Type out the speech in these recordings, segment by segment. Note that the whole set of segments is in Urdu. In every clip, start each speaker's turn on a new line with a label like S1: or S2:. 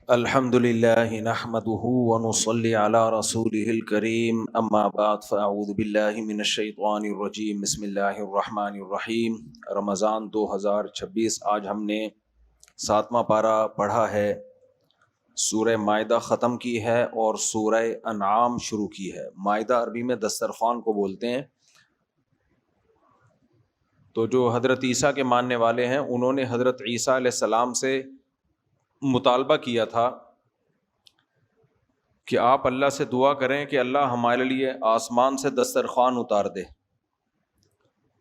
S1: الحمد للہ نحمده ونصلي على رسوله الكريم اما بعد فاعوذ باللہ من الشیطان الرجیم بسم اللہ الرحمن الرحیم۔ رمضان 2026، آج ہم نے 7واں پارہ پڑھا ہے، سورہ مائدہ ختم کی ہے اور سورہ انعام شروع کی ہے۔ مائدہ عربی میں دسترخوان کو بولتے ہیں۔ تو جو حضرت عیسیٰ کے ماننے والے ہیں انہوں نے حضرت عیسیٰ علیہ السلام سے مطالبہ کیا تھا کہ آپ اللہ سے دعا کریں کہ اللہ ہمارے لیے آسمان سے دسترخوان اتار دے۔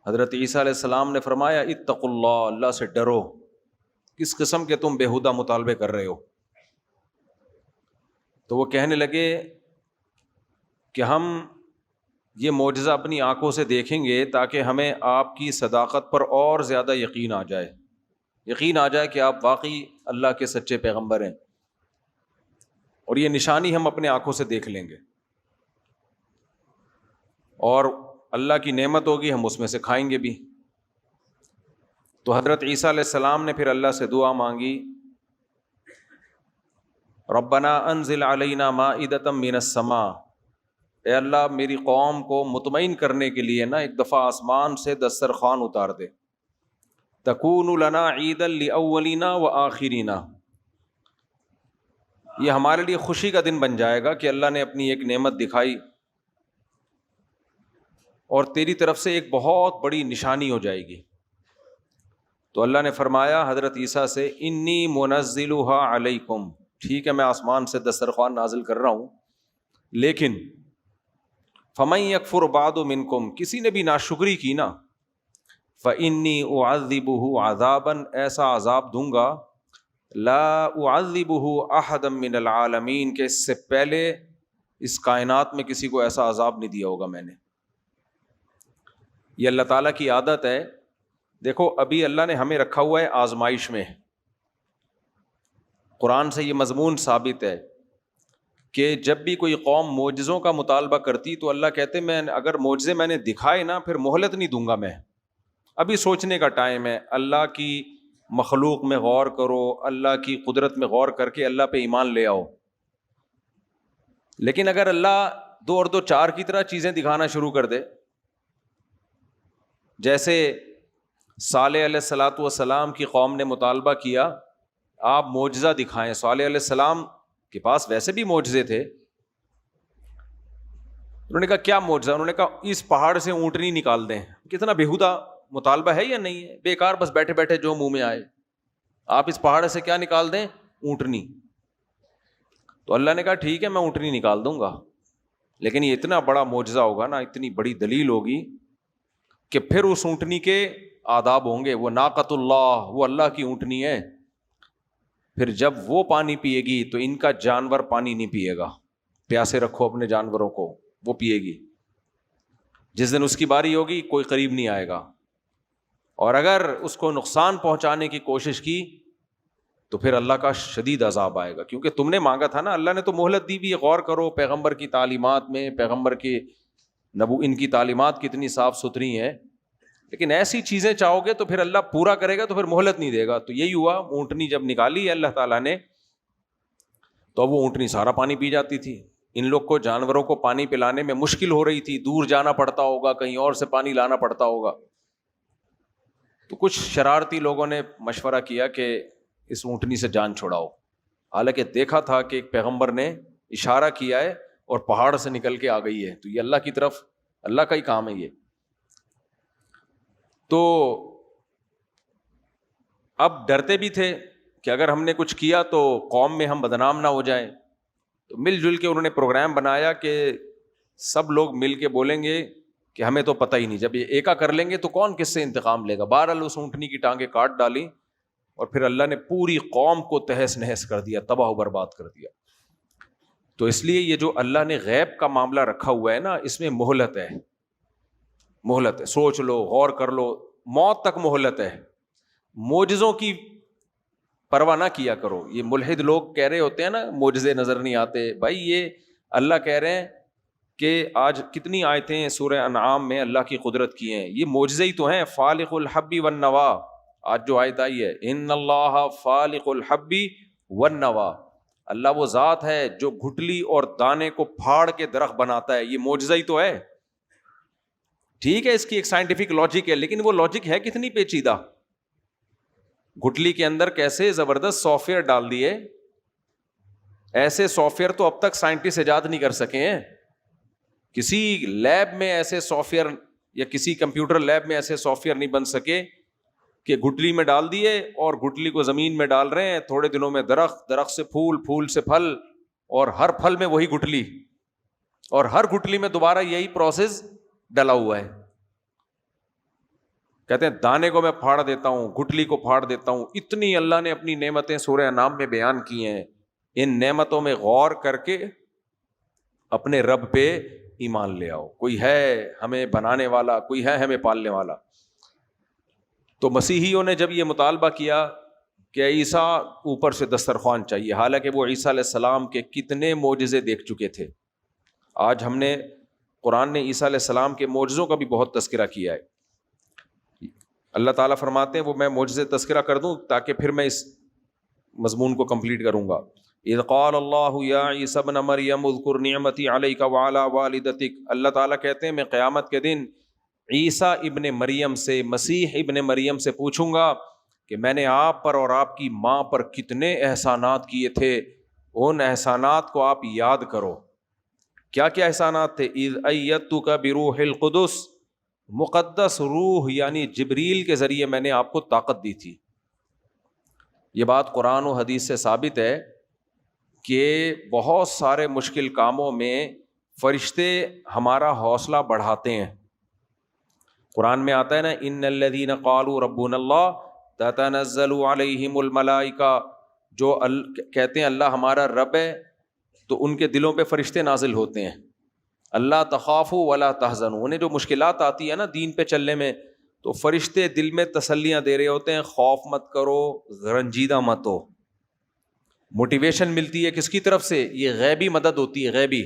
S1: حضرت عیسیٰ علیہ السلام نے فرمایا اتقوا اللہ، اللہ سے ڈرو، کس قسم کے تم بیہودہ مطالبے کر رہے ہو؟ تو وہ کہنے لگے کہ ہم یہ معجزہ اپنی آنکھوں سے دیکھیں گے تاکہ ہمیں آپ کی صداقت پر اور زیادہ یقین آ جائے کہ آپ واقعی اللہ کے سچے پیغمبر ہیں، اور یہ نشانی ہم اپنے آنکھوں سے دیکھ لیں گے، اور اللہ کی نعمت ہوگی ہم اس میں سے کھائیں گے بھی۔ تو حضرت عیسیٰ علیہ السلام نے پھر اللہ سے دعا مانگی، ربنا انزل علینا مائدۃ من السماء، اے اللہ میری قوم کو مطمئن کرنے کے لیے نا ایک دفعہ آسمان سے دسترخوان اتار دے، تکون لنا عیدا لاولینا وآخرینا، یہ ہمارے لیے خوشی کا دن بن جائے گا کہ اللہ نے اپنی ایک نعمت دکھائی اور تیری طرف سے ایک بہت بڑی نشانی ہو جائے گی۔ تو اللہ نے فرمایا حضرت عیسیٰ سے انی منزلها علیکم، ٹھیک ہے میں آسمان سے دسترخوان نازل کر رہا ہوں، لیکن فمن یکفر بعد منکم، کسی نے بھی ناشکری کی نا، فانی اعذبہ عذابا، ایسا عذاب دوں گا، لا اعذبہ احدا من العالمین، کہ اس سے پہلے اس کائنات میں کسی کو ایسا عذاب نہیں دیا ہوگا میں نے۔ یہ اللہ تعالیٰ کی عادت ہے۔ دیکھو ابھی اللہ نے ہمیں رکھا ہوا ہے آزمائش میں، قرآن سے یہ مضمون ثابت ہے کہ جب بھی کوئی قوم معجزوں کا مطالبہ کرتی تو اللہ کہتے میں اگر معجزے میں نے دکھائے نا پھر مہلت نہیں دوں گا میں، ابھی سوچنے کا ٹائم ہے، اللہ کی مخلوق میں غور کرو، اللہ کی قدرت میں غور کر کے اللہ پہ ایمان لے آؤ۔ لیکن اگر اللہ 2 اور 2 4 کی طرح چیزیں دکھانا شروع کر دے، جیسے صالح علیہ الصلاۃ والسلام کی قوم نے مطالبہ کیا آپ معجزہ دکھائیں، صالح علیہ السلام کے پاس ویسے بھی معجزے تھے، انہوں نے کہا کیا معجزہ؟ انہوں نے کہا اس پہاڑ سے اونٹنی نکال دیں۔ کتنا بیہودہ مطالبہ ہے یا نہیں ہے؟ بیکار، بس بیٹھے بیٹھے جو منہ میں آئے، آپ اس پہاڑ سے کیا نکال دیں؟ اونٹنی۔ تو اللہ نے کہا ٹھیک ہے میں اونٹنی نکال دوں گا، لیکن یہ اتنا بڑا معجزہ ہوگا نا، اتنی بڑی دلیل ہوگی کہ پھر اس اونٹنی کے آداب ہوں گے، وہ ناقۃ اللہ، وہ اللہ کی اونٹنی ہے، پھر جب وہ پانی پیے گی تو ان کا جانور پانی نہیں پیے گا، پیاسے رکھو اپنے جانوروں کو، وہ پیے گی، جس دن اس کی باری ہوگی کوئی قریب نہیں آئے گا، اور اگر اس کو نقصان پہنچانے کی کوشش کی تو پھر اللہ کا شدید عذاب آئے گا، کیونکہ تم نے مانگا تھا نا، اللہ نے تو مہلت دی بھی ہے۔ غور کرو پیغمبر کی تعلیمات میں، پیغمبر کی ان کی تعلیمات کتنی صاف ستھری ہیں، لیکن ایسی چیزیں چاہو گے تو پھر اللہ پورا کرے گا تو پھر مہلت نہیں دے گا۔ تو یہی ہوا، اونٹنی جب نکالی ہے اللہ تعالیٰ نے تو اب وہ اونٹنی سارا پانی پی جاتی تھی، ان لوگ کو جانوروں کو پانی پلانے میں مشکل ہو رہی تھی، دور جانا پڑتا ہوگا، کہیں اور سے پانی لانا پڑتا ہوگا۔ تو کچھ شرارتی لوگوں نے مشورہ کیا کہ اس اونٹنی سے جان چھڑاؤ، حالانکہ دیکھا تھا کہ ایک پیغمبر نے اشارہ کیا ہے اور پہاڑ سے نکل کے آ گئی ہے، تو یہ اللہ کی طرف، اللہ کا ہی کام ہے یہ۔ تو اب ڈرتے بھی تھے کہ اگر ہم نے کچھ کیا تو قوم میں ہم بدنام نہ ہو جائیں، تو مل جل کے انہوں نے پروگرام بنایا کہ سب لوگ مل کے بولیں گے کہ ہمیں تو پتہ ہی نہیں، جب یہ ایکا کر لیں گے تو کون کس سے انتقام لے گا۔ بہرحال اس اونٹنی کی ٹانگیں کاٹ ڈالی اور پھر اللہ نے پوری قوم کو تہس نہس کر دیا، تباہ و برباد کر دیا۔ تو اس لیے یہ جو اللہ نے غیب کا معاملہ رکھا ہوا ہے نا، اس میں مہلت ہے، مہلت ہے، سوچ لو، غور کر لو، موت تک مہلت ہے۔ معجزوں کی پرواہ نہ کیا کرو۔ یہ ملحد لوگ کہہ رہے ہوتے ہیں نا معجزے نظر نہیں آتے، بھائی یہ اللہ کہہ رہے ہیں کہ آج کتنی آیتیں ہیں سورہ انعام میں اللہ کی قدرت کی ہیں، یہ معجزے ہی تو ہیں، فالق الحب والنوا۔ آج جو آیت آئی ہے ان اللہ فالق الحب والنوا، اللہ وہ ذات ہے جو گھٹلی اور دانے کو پھاڑ کے درخت بناتا ہے. یہ معجزہ ہی تو ہے. ٹھیک ہے اس کی ایک سائنٹیفک لاجک ہے, لیکن وہ لاجک ہے کتنی پیچیدہ. گھٹلی کے اندر کیسے زبردست سافٹ ویئر ڈال دیے, ایسے سافٹ ویئر تو اب تک سائنٹسٹ ایجاد نہیں کر سکے ہیں. کسی لیب میں ایسے سافٹ ویئر یا کسی کمپیوٹر لیب میں ایسے سافٹ ویئر نہیں بن سکے کہ گھٹلی میں ڈال دیے اور گھٹلی کو زمین میں ڈال رہے ہیں, تھوڑے دنوں میں درخت, درخت سے پھول, پھول سے پھل, اور ہر پھل میں وہی گھٹلی, اور ہر گھٹلی میں دوبارہ یہی پروسیس ڈلا ہوا ہے. کہتے ہیں دانے کو میں پھاڑ دیتا ہوں, گھٹلی کو پھاڑ دیتا ہوں. اتنی اللہ نے اپنی نعمتیں سورہ انعام میں بیان کی ہیں. ان نعمتوں میں غور کر کے اپنے رب پہ ایمان لے آؤ. کوئی ہے ہمیں بنانے والا, کوئی ہے ہمیں پالنے والا. تو مسیحیوں نے جب یہ مطالبہ کیا کہ عیسیٰ اوپر سے دسترخوان چاہیے, حالانکہ وہ عیسیٰ علیہ السلام کے کتنے معجزے دیکھ چکے تھے. آج ہم نے قرآن نے عیسیٰ علیہ السلام کے معجزوں کا بھی بہت تذکرہ کیا ہے. اللہ تعالیٰ فرماتے ہیں وہ میں معجزے تذکرہ کر دوں تاکہ پھر میں اس مضمون کو کمپلیٹ کروں گا. اذ قال اللہ یا عیسی ابن مریم اذکر نعمتی علیک وعلی والدتک. اللہ تعالیٰ کہتے ہیں میں قیامت کے دن عیسیٰ ابن مریم سے, مسیح ابن مریم سے پوچھوں گا کہ میں نے آپ پر اور آپ کی ماں پر کتنے احسانات کیے تھے, ان احسانات کو آپ یاد کرو. کیا کیا احسانات تھے؟ اذ ایدتک بروح القدس, مقدس روح یعنی جبریل کے ذریعے میں نے آپ کو طاقت دی تھی. یہ بات قرآن و حدیث سے ثابت ہے کہ بہت سارے مشکل کاموں میں فرشتے ہمارا حوصلہ بڑھاتے ہیں. قرآن میں آتا ہے نا ان الذین قالوا ربنا اللہ تتنزل علیہم الملائکہ, جو کہتے ہیں اللہ ہمارا رب ہے تو ان کے دلوں پہ فرشتے نازل ہوتے ہیں. اللہ تخافوا ولا تحزنوا, انہیں جو مشکلات آتی ہے نا دین پہ چلنے میں, تو فرشتے دل میں تسلیاں دے رہے ہوتے ہیں, خوف مت کرو, رنجیدہ مت ہو. موٹیویشن ملتی ہے کس کی طرف سے؟ یہ غیبی مدد ہوتی ہے, غیبی.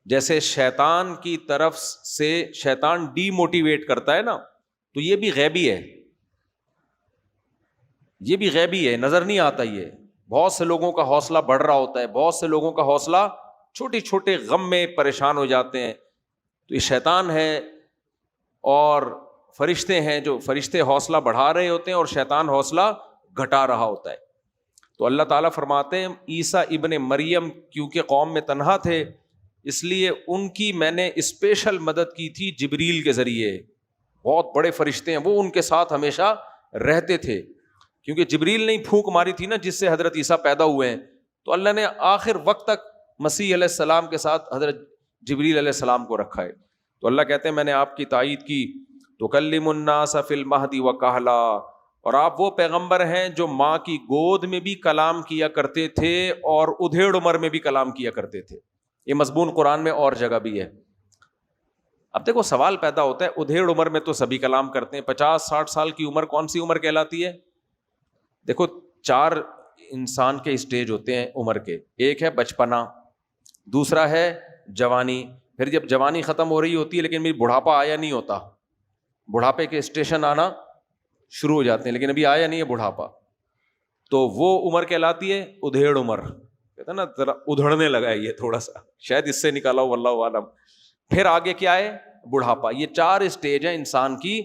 S1: جیسے شیطان کی طرف سے شیطان ڈی موٹیویٹ کرتا ہے نا, تو یہ بھی غیبی ہے, یہ بھی غیبی ہے, نظر نہیں آتا. یہ بہت سے لوگوں کا حوصلہ بڑھ رہا ہوتا ہے, بہت سے لوگوں کا حوصلہ چھوٹے چھوٹے غم میں پریشان ہو جاتے ہیں. تو یہ شیطان ہے اور فرشتے ہیں, جو فرشتے حوصلہ بڑھا رہے ہوتے ہیں اور شیطان حوصلہ گھٹا رہا ہوتا ہے. تو اللہ تعالیٰ فرماتے ہیں عیسیٰ ابن مریم کیونکہ قوم میں تنہا تھے, اس لیے ان کی میں نے اسپیشل مدد کی تھی جبریل کے ذریعے. بہت بڑے فرشتے ہیں, وہ ان کے ساتھ ہمیشہ رہتے تھے, کیونکہ جبریل نے پھونک ماری تھی نا جس سے حضرت عیسیٰ پیدا ہوئے ہیں. تو اللہ نے آخر وقت تک مسیح علیہ السلام کے ساتھ حضرت جبریل علیہ السلام کو رکھا ہے. تو اللہ کہتے ہیں میں نے آپ کی تائید کی. تکلم الناس فی المہد وکہلا, اور آپ وہ پیغمبر ہیں جو ماں کی گود میں بھی کلام کیا کرتے تھے اور ادھیڑ عمر میں بھی کلام کیا کرتے تھے. یہ مضمون قرآن میں اور جگہ بھی ہے. اب دیکھو سوال پیدا ہوتا ہے, ادھیڑ عمر میں تو سبھی کلام کرتے ہیں, 50-60 سال کی عمر کون سی عمر کہلاتی ہے؟ دیکھو 4 انسان کے اسٹیج ہوتے ہیں عمر کے. ایک ہے بچپنا, دوسرا ہے جوانی, پھر جب جوانی ختم ہو رہی ہوتی ہے لیکن میری بڑھاپا آیا نہیں ہوتا, بڑھاپے کے اسٹیشن آنا شروع ہو جاتے ہیں لیکن ابھی آیا نہیں ہے بڑھاپا, تو وہ عمر کہلاتی ہے ادھیڑ عمر. کہتا نا ذرا ادھڑنے لگا ہے یہ تھوڑا سا, شاید اس سے نکالا ہو واللہ عالم. پھر آگے کیا ہے؟ بڑھاپا. یہ 4 اسٹیج ہیں انسان کی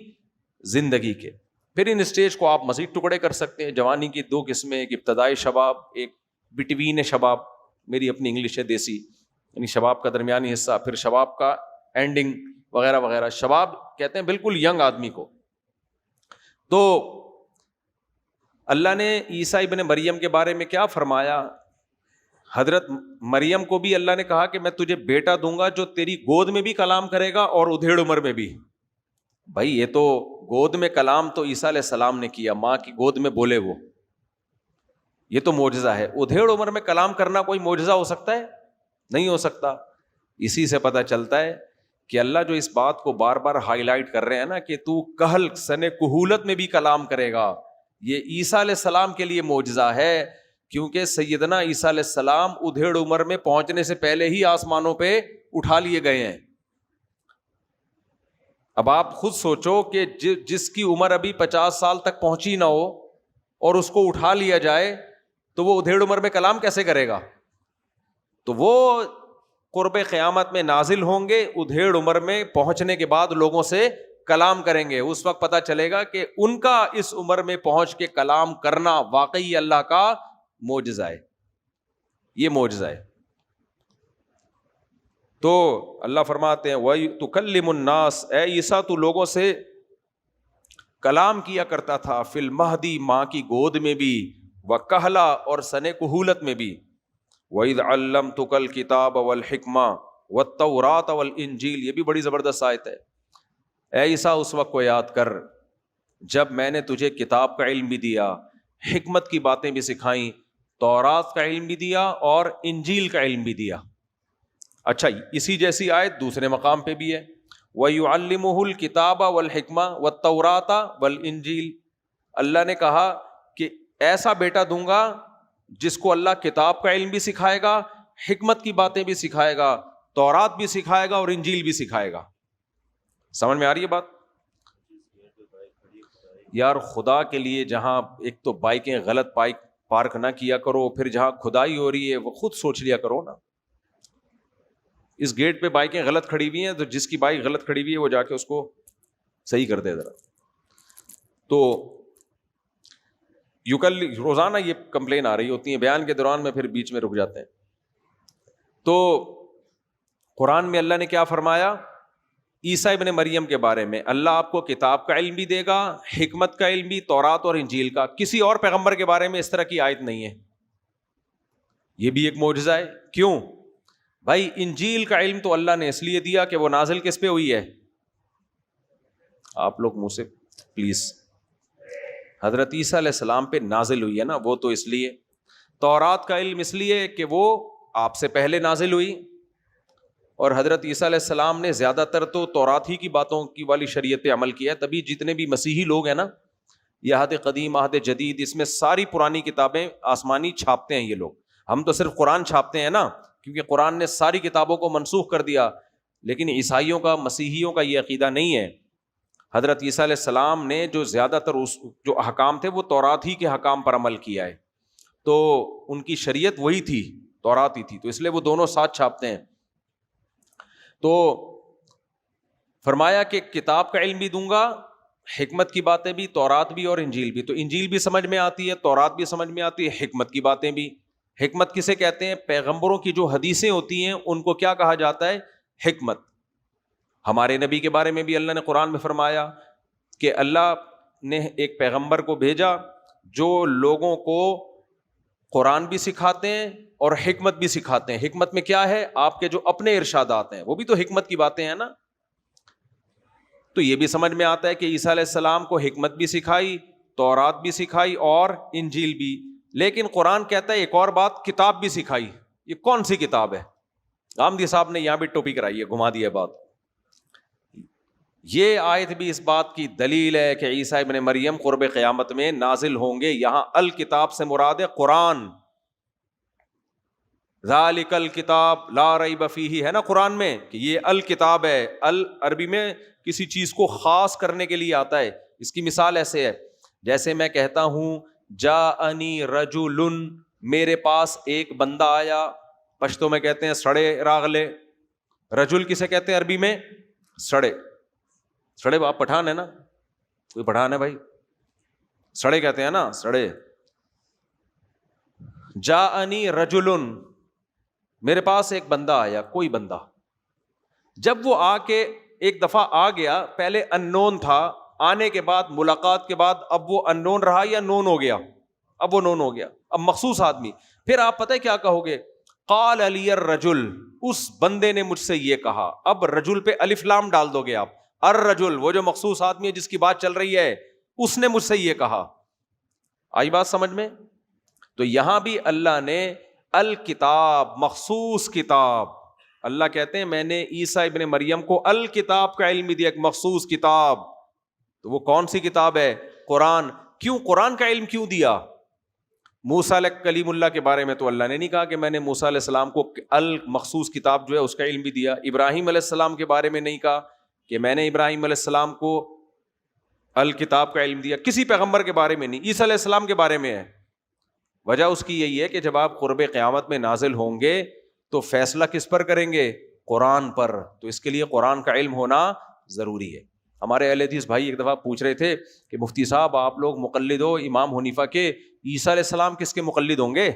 S1: زندگی کے. پھر ان اسٹیج کو آپ مزید ٹکڑے کر سکتے ہیں. جوانی کی 2 قسمیں, ایک ابتدائی شباب, ایک بٹوین شباب, میری اپنی انگلش ہے دیسی, یعنی شباب کا درمیانی حصہ, پھر شباب کا اینڈنگ وغیرہ وغیرہ. شباب کہتے ہیں بالکل ینگ آدمی کو. تو اللہ نے عیسیٰ ابن مریم کے بارے میں کیا فرمایا؟ حضرت مریم کو بھی اللہ نے کہا کہ میں تجھے بیٹا دوں گا جو تیری گود میں بھی کلام کرے گا اور ادھیڑ عمر میں بھی. بھائی یہ تو گود میں کلام تو عیسیٰ علیہ السلام نے کیا, ماں کی گود میں بولے وہ, یہ تو معجزہ ہے. ادھیڑ عمر میں کلام کرنا کوئی معجزہ ہو سکتا ہے؟ نہیں ہو سکتا. اسی سے پتہ چلتا ہے کہ اللہ جو اس بات کو بار بار ہائی لائٹ کر رہے ہیں نا کہ تو کہل سن کہولت میں بھی کلام کرے گا, یہ عیسیٰ علیہ السلام کے لیے معجزہ ہے, کیونکہ سیدنا عیسیٰ علیہ السلام ادھیڑ عمر میں پہنچنے سے پہلے ہی آسمانوں پہ اٹھا لیے گئے ہیں. اب آپ خود سوچو کہ جس کی عمر ابھی 50 سال تک پہنچی نہ ہو اور اس کو اٹھا لیا جائے تو وہ ادھیڑ عمر میں کلام کیسے کرے گا؟ تو وہ قرب قیامت میں نازل ہوں گے، ادھیڑ عمر میں پہنچنے کے بعد لوگوں سے کلام کریں گے. اس وقت پتا چلے گا کہ ان کا اس عمر میں پہنچ کے کلام کرنا واقعی اللہ کا معجزہ ہے. یہ معجزہ ہے. تو اللہ فرماتے ہیں وَتُكَلِّمُ النَّاسَ، اے عیسیٰ تو لوگوں سے کلام کیا کرتا تھا، فی المہدی ماں کی گود میں بھی، وکہلا اور سن کہولت میں بھی. وَإِذْ عَلَّمْتُكَ الْكِتَابَ وَالْحِکْمَةَ وَالتَّوْرَاةَ وَالْإِنْجِیلَ، یہ بھی بڑی زبردست آیت ہے. اے عیسیٰ اس وقت کو یاد کر جب میں نے تجھے کتاب کا علم بھی دیا، حکمت کی باتیں بھی سکھائیں، تورات کا علم بھی دیا اور انجیل کا علم بھی دیا. اچھا، اسی جیسی آیت دوسرے مقام پہ بھی ہے، وَيُعَلِّمُهُ الْكِتَابَ وَالْحِکْمَةَ وَالتَّوْرَاةَ وَالْإِنْجِیلَ. اللہ نے کہا کہ ایسا بیٹا دوں گا جس کو اللہ کتاب کا علم بھی سکھائے گا، حکمت کی باتیں بھی سکھائے گا، تورات بھی سکھائے گا اور انجیل بھی سکھائے گا. سمجھ میں آ رہی ہے بات؟ یار خدا کے لیے جہاں ایک تو بائکیں غلط پارک نہ کیا کرو، پھر جہاں کھدائی ہو رہی ہے وہ خود سوچ لیا کرو نا. اس گیٹ پہ بائکیں غلط کھڑی ہوئی ہیں تو جس کی بائک غلط کھڑی ہوئی ہے وہ جا کے اس کو صحیح کر دے ذرا. تو روزانہ یہ کمپلین آ رہی ہوتی ہیں، بیان کے دوران میں پھر بیچ میں رک جاتے ہیں. تو قرآن میں اللہ نے کیا فرمایا عیسیٰ ابن مریم کے بارے میں؟ اللہ آپ کو کتاب کا علم بھی دے گا، حکمت کا علم بھی، تورات اور انجیل کا. کسی اور پیغمبر کے بارے میں اس طرح کی آیت نہیں ہے. یہ بھی ایک معجزہ ہے. کیوں بھائی؟ انجیل کا علم تو اللہ نے اس لیے دیا کہ وہ نازل کس پہ ہوئی ہے؟ آپ لوگ منہ سے پلیز، حضرت عیسیٰ علیہ السلام پہ نازل ہوئی ہے نا، وہ تو اس لیے. تورات کا علم اس لیے کہ وہ آپ سے پہلے نازل ہوئی، اور حضرت عیسیٰ علیہ السلام نے زیادہ تر تو تورات ہی کی باتوں کی والی شریعت پہ عمل کیا ہے. تبھی جتنے بھی مسیحی لوگ ہیں نا، یہ عہد قدیم عہد جدید، اس میں ساری پرانی کتابیں آسمانی چھاپتے ہیں یہ لوگ. ہم تو صرف قرآن چھاپتے ہیں نا، کیونکہ قرآن نے ساری کتابوں کو منسوخ کر دیا. لیکن عیسائیوں کا، مسیحیوں کا یہ عقیدہ نہیں ہے. حضرت عیسیٰ علیہ السلام نے جو زیادہ تر جو احکام تھے وہ تورات ہی کے احکام پر عمل کیا ہے. تو ان کی شریعت وہی تھی، تورات ہی تھی، تو اس لیے وہ دونوں ساتھ چھاپتے ہیں. تو فرمایا کہ کتاب کا علم بھی دوں گا، حکمت کی باتیں بھی، تورات بھی اور انجیل بھی. تو انجیل بھی سمجھ میں آتی ہے، تورات بھی سمجھ میں آتی ہے، حکمت کی باتیں بھی. حکمت کسے کہتے ہیں؟ پیغمبروں کی جو حدیثیں ہوتی ہیں ان کو کیا کہا جاتا ہے؟ حکمت. ہمارے نبی کے بارے میں بھی اللہ نے قرآن میں فرمایا کہ اللہ نے ایک پیغمبر کو بھیجا جو لوگوں کو قرآن بھی سکھاتے ہیں اور حکمت بھی سکھاتے ہیں. حکمت میں کیا ہے؟ آپ کے جو اپنے ارشادات ہیں وہ بھی تو حکمت کی باتیں ہیں نا. تو یہ بھی سمجھ میں آتا ہے کہ عیسیٰ علیہ السلام کو حکمت بھی سکھائی، تورات بھی سکھائی اور انجیل بھی. لیکن قرآن کہتا ہے ایک اور بات، کتاب بھی سکھائی. یہ کون سی کتاب ہے؟ غامدی صاحب نے یہاں بھی ٹوپی کرائی ہے، گھما دی ہے بات. یہ آیت بھی اس بات کی دلیل ہے کہ عیسیٰ ابن مریم قرب قیامت میں نازل ہوں گے. یہاں الکتاب سے مراد ہے قرآن. ذالک الکتاب لا ریب فیہ ہے نا قرآن میں، کہ یہ الکتاب ہے. ال عربی میں کسی چیز کو خاص کرنے کے لیے آتا ہے. اس کی مثال ایسے ہے جیسے میں کہتا ہوں جاءنی رجل، میرے پاس ایک بندہ آیا. پشتو میں کہتے ہیں سڑے راغلے. رجل کسے کہتے ہیں عربی میں؟ سڑے. سڑے آپ پٹھان ہے نا؟ کوئی پٹھان ہے بھائی؟ سڑے کہتے ہیں نا، سڑے. جاءنی رجل، میرے پاس ایک بندہ آیا، کوئی بندہ. جب وہ آ کے ایک دفعہ آ گیا، پہلے ان نون تھا، آنے کے بعد ملاقات کے بعد اب وہ ان نون رہا یا نون ہو گیا؟ اب وہ نون ہو گیا، اب مخصوص آدمی. پھر آپ پتہ ہے کیا کہو گے؟ قال علی الرجل، اس بندے نے مجھ سے یہ کہا. اب رجل پہ الف لام ڈال دو گے آپ. الرجل وہ جو مخصوص آدمی ہے جس کی بات چل رہی ہے، اس نے مجھ سے یہ کہا. آئی بات سمجھ میں؟ تو یہاں بھی اللہ نے الکتاب، مخصوص کتاب. اللہ کہتے ہیں میں نے عیسیٰ ابن مریم کو الکتاب کا علم دیا، ایک مخصوص کتاب. تو وہ کون سی کتاب ہے؟ قرآن. کیوں قرآن کا علم کیوں دیا؟ موسیٰ علیہ کلیم اللہ کے بارے میں تو اللہ نے نہیں کہا کہ میں نے موسیٰ علیہ السلام کو المخصوص کتاب جو ہے اس کا علم بھی دیا. ابراہیم علیہ السلام کے بارے میں نہیں کہا کہ میں نے ابراہیم علیہ السلام کو الکتاب کا علم دیا. کسی پیغمبر کے بارے میں نہیں. عیسیٰ علیہ السلام کے بارے میں ہے وجہ اس کی یہی ہے کہ جب آپ قرب قیامت میں نازل ہوں گے تو فیصلہ کس پر کریں گے؟ قرآن پر. تو اس کے لیے قرآن کا علم ہونا ضروری ہے. ہمارے اہل حدیث بھائی ایک دفعہ پوچھ رہے تھے کہ مفتی صاحب آپ لوگ مقلد ہو امام حنیفہ کے، عیسیٰ علیہ السلام کس کے مقلد ہوں گے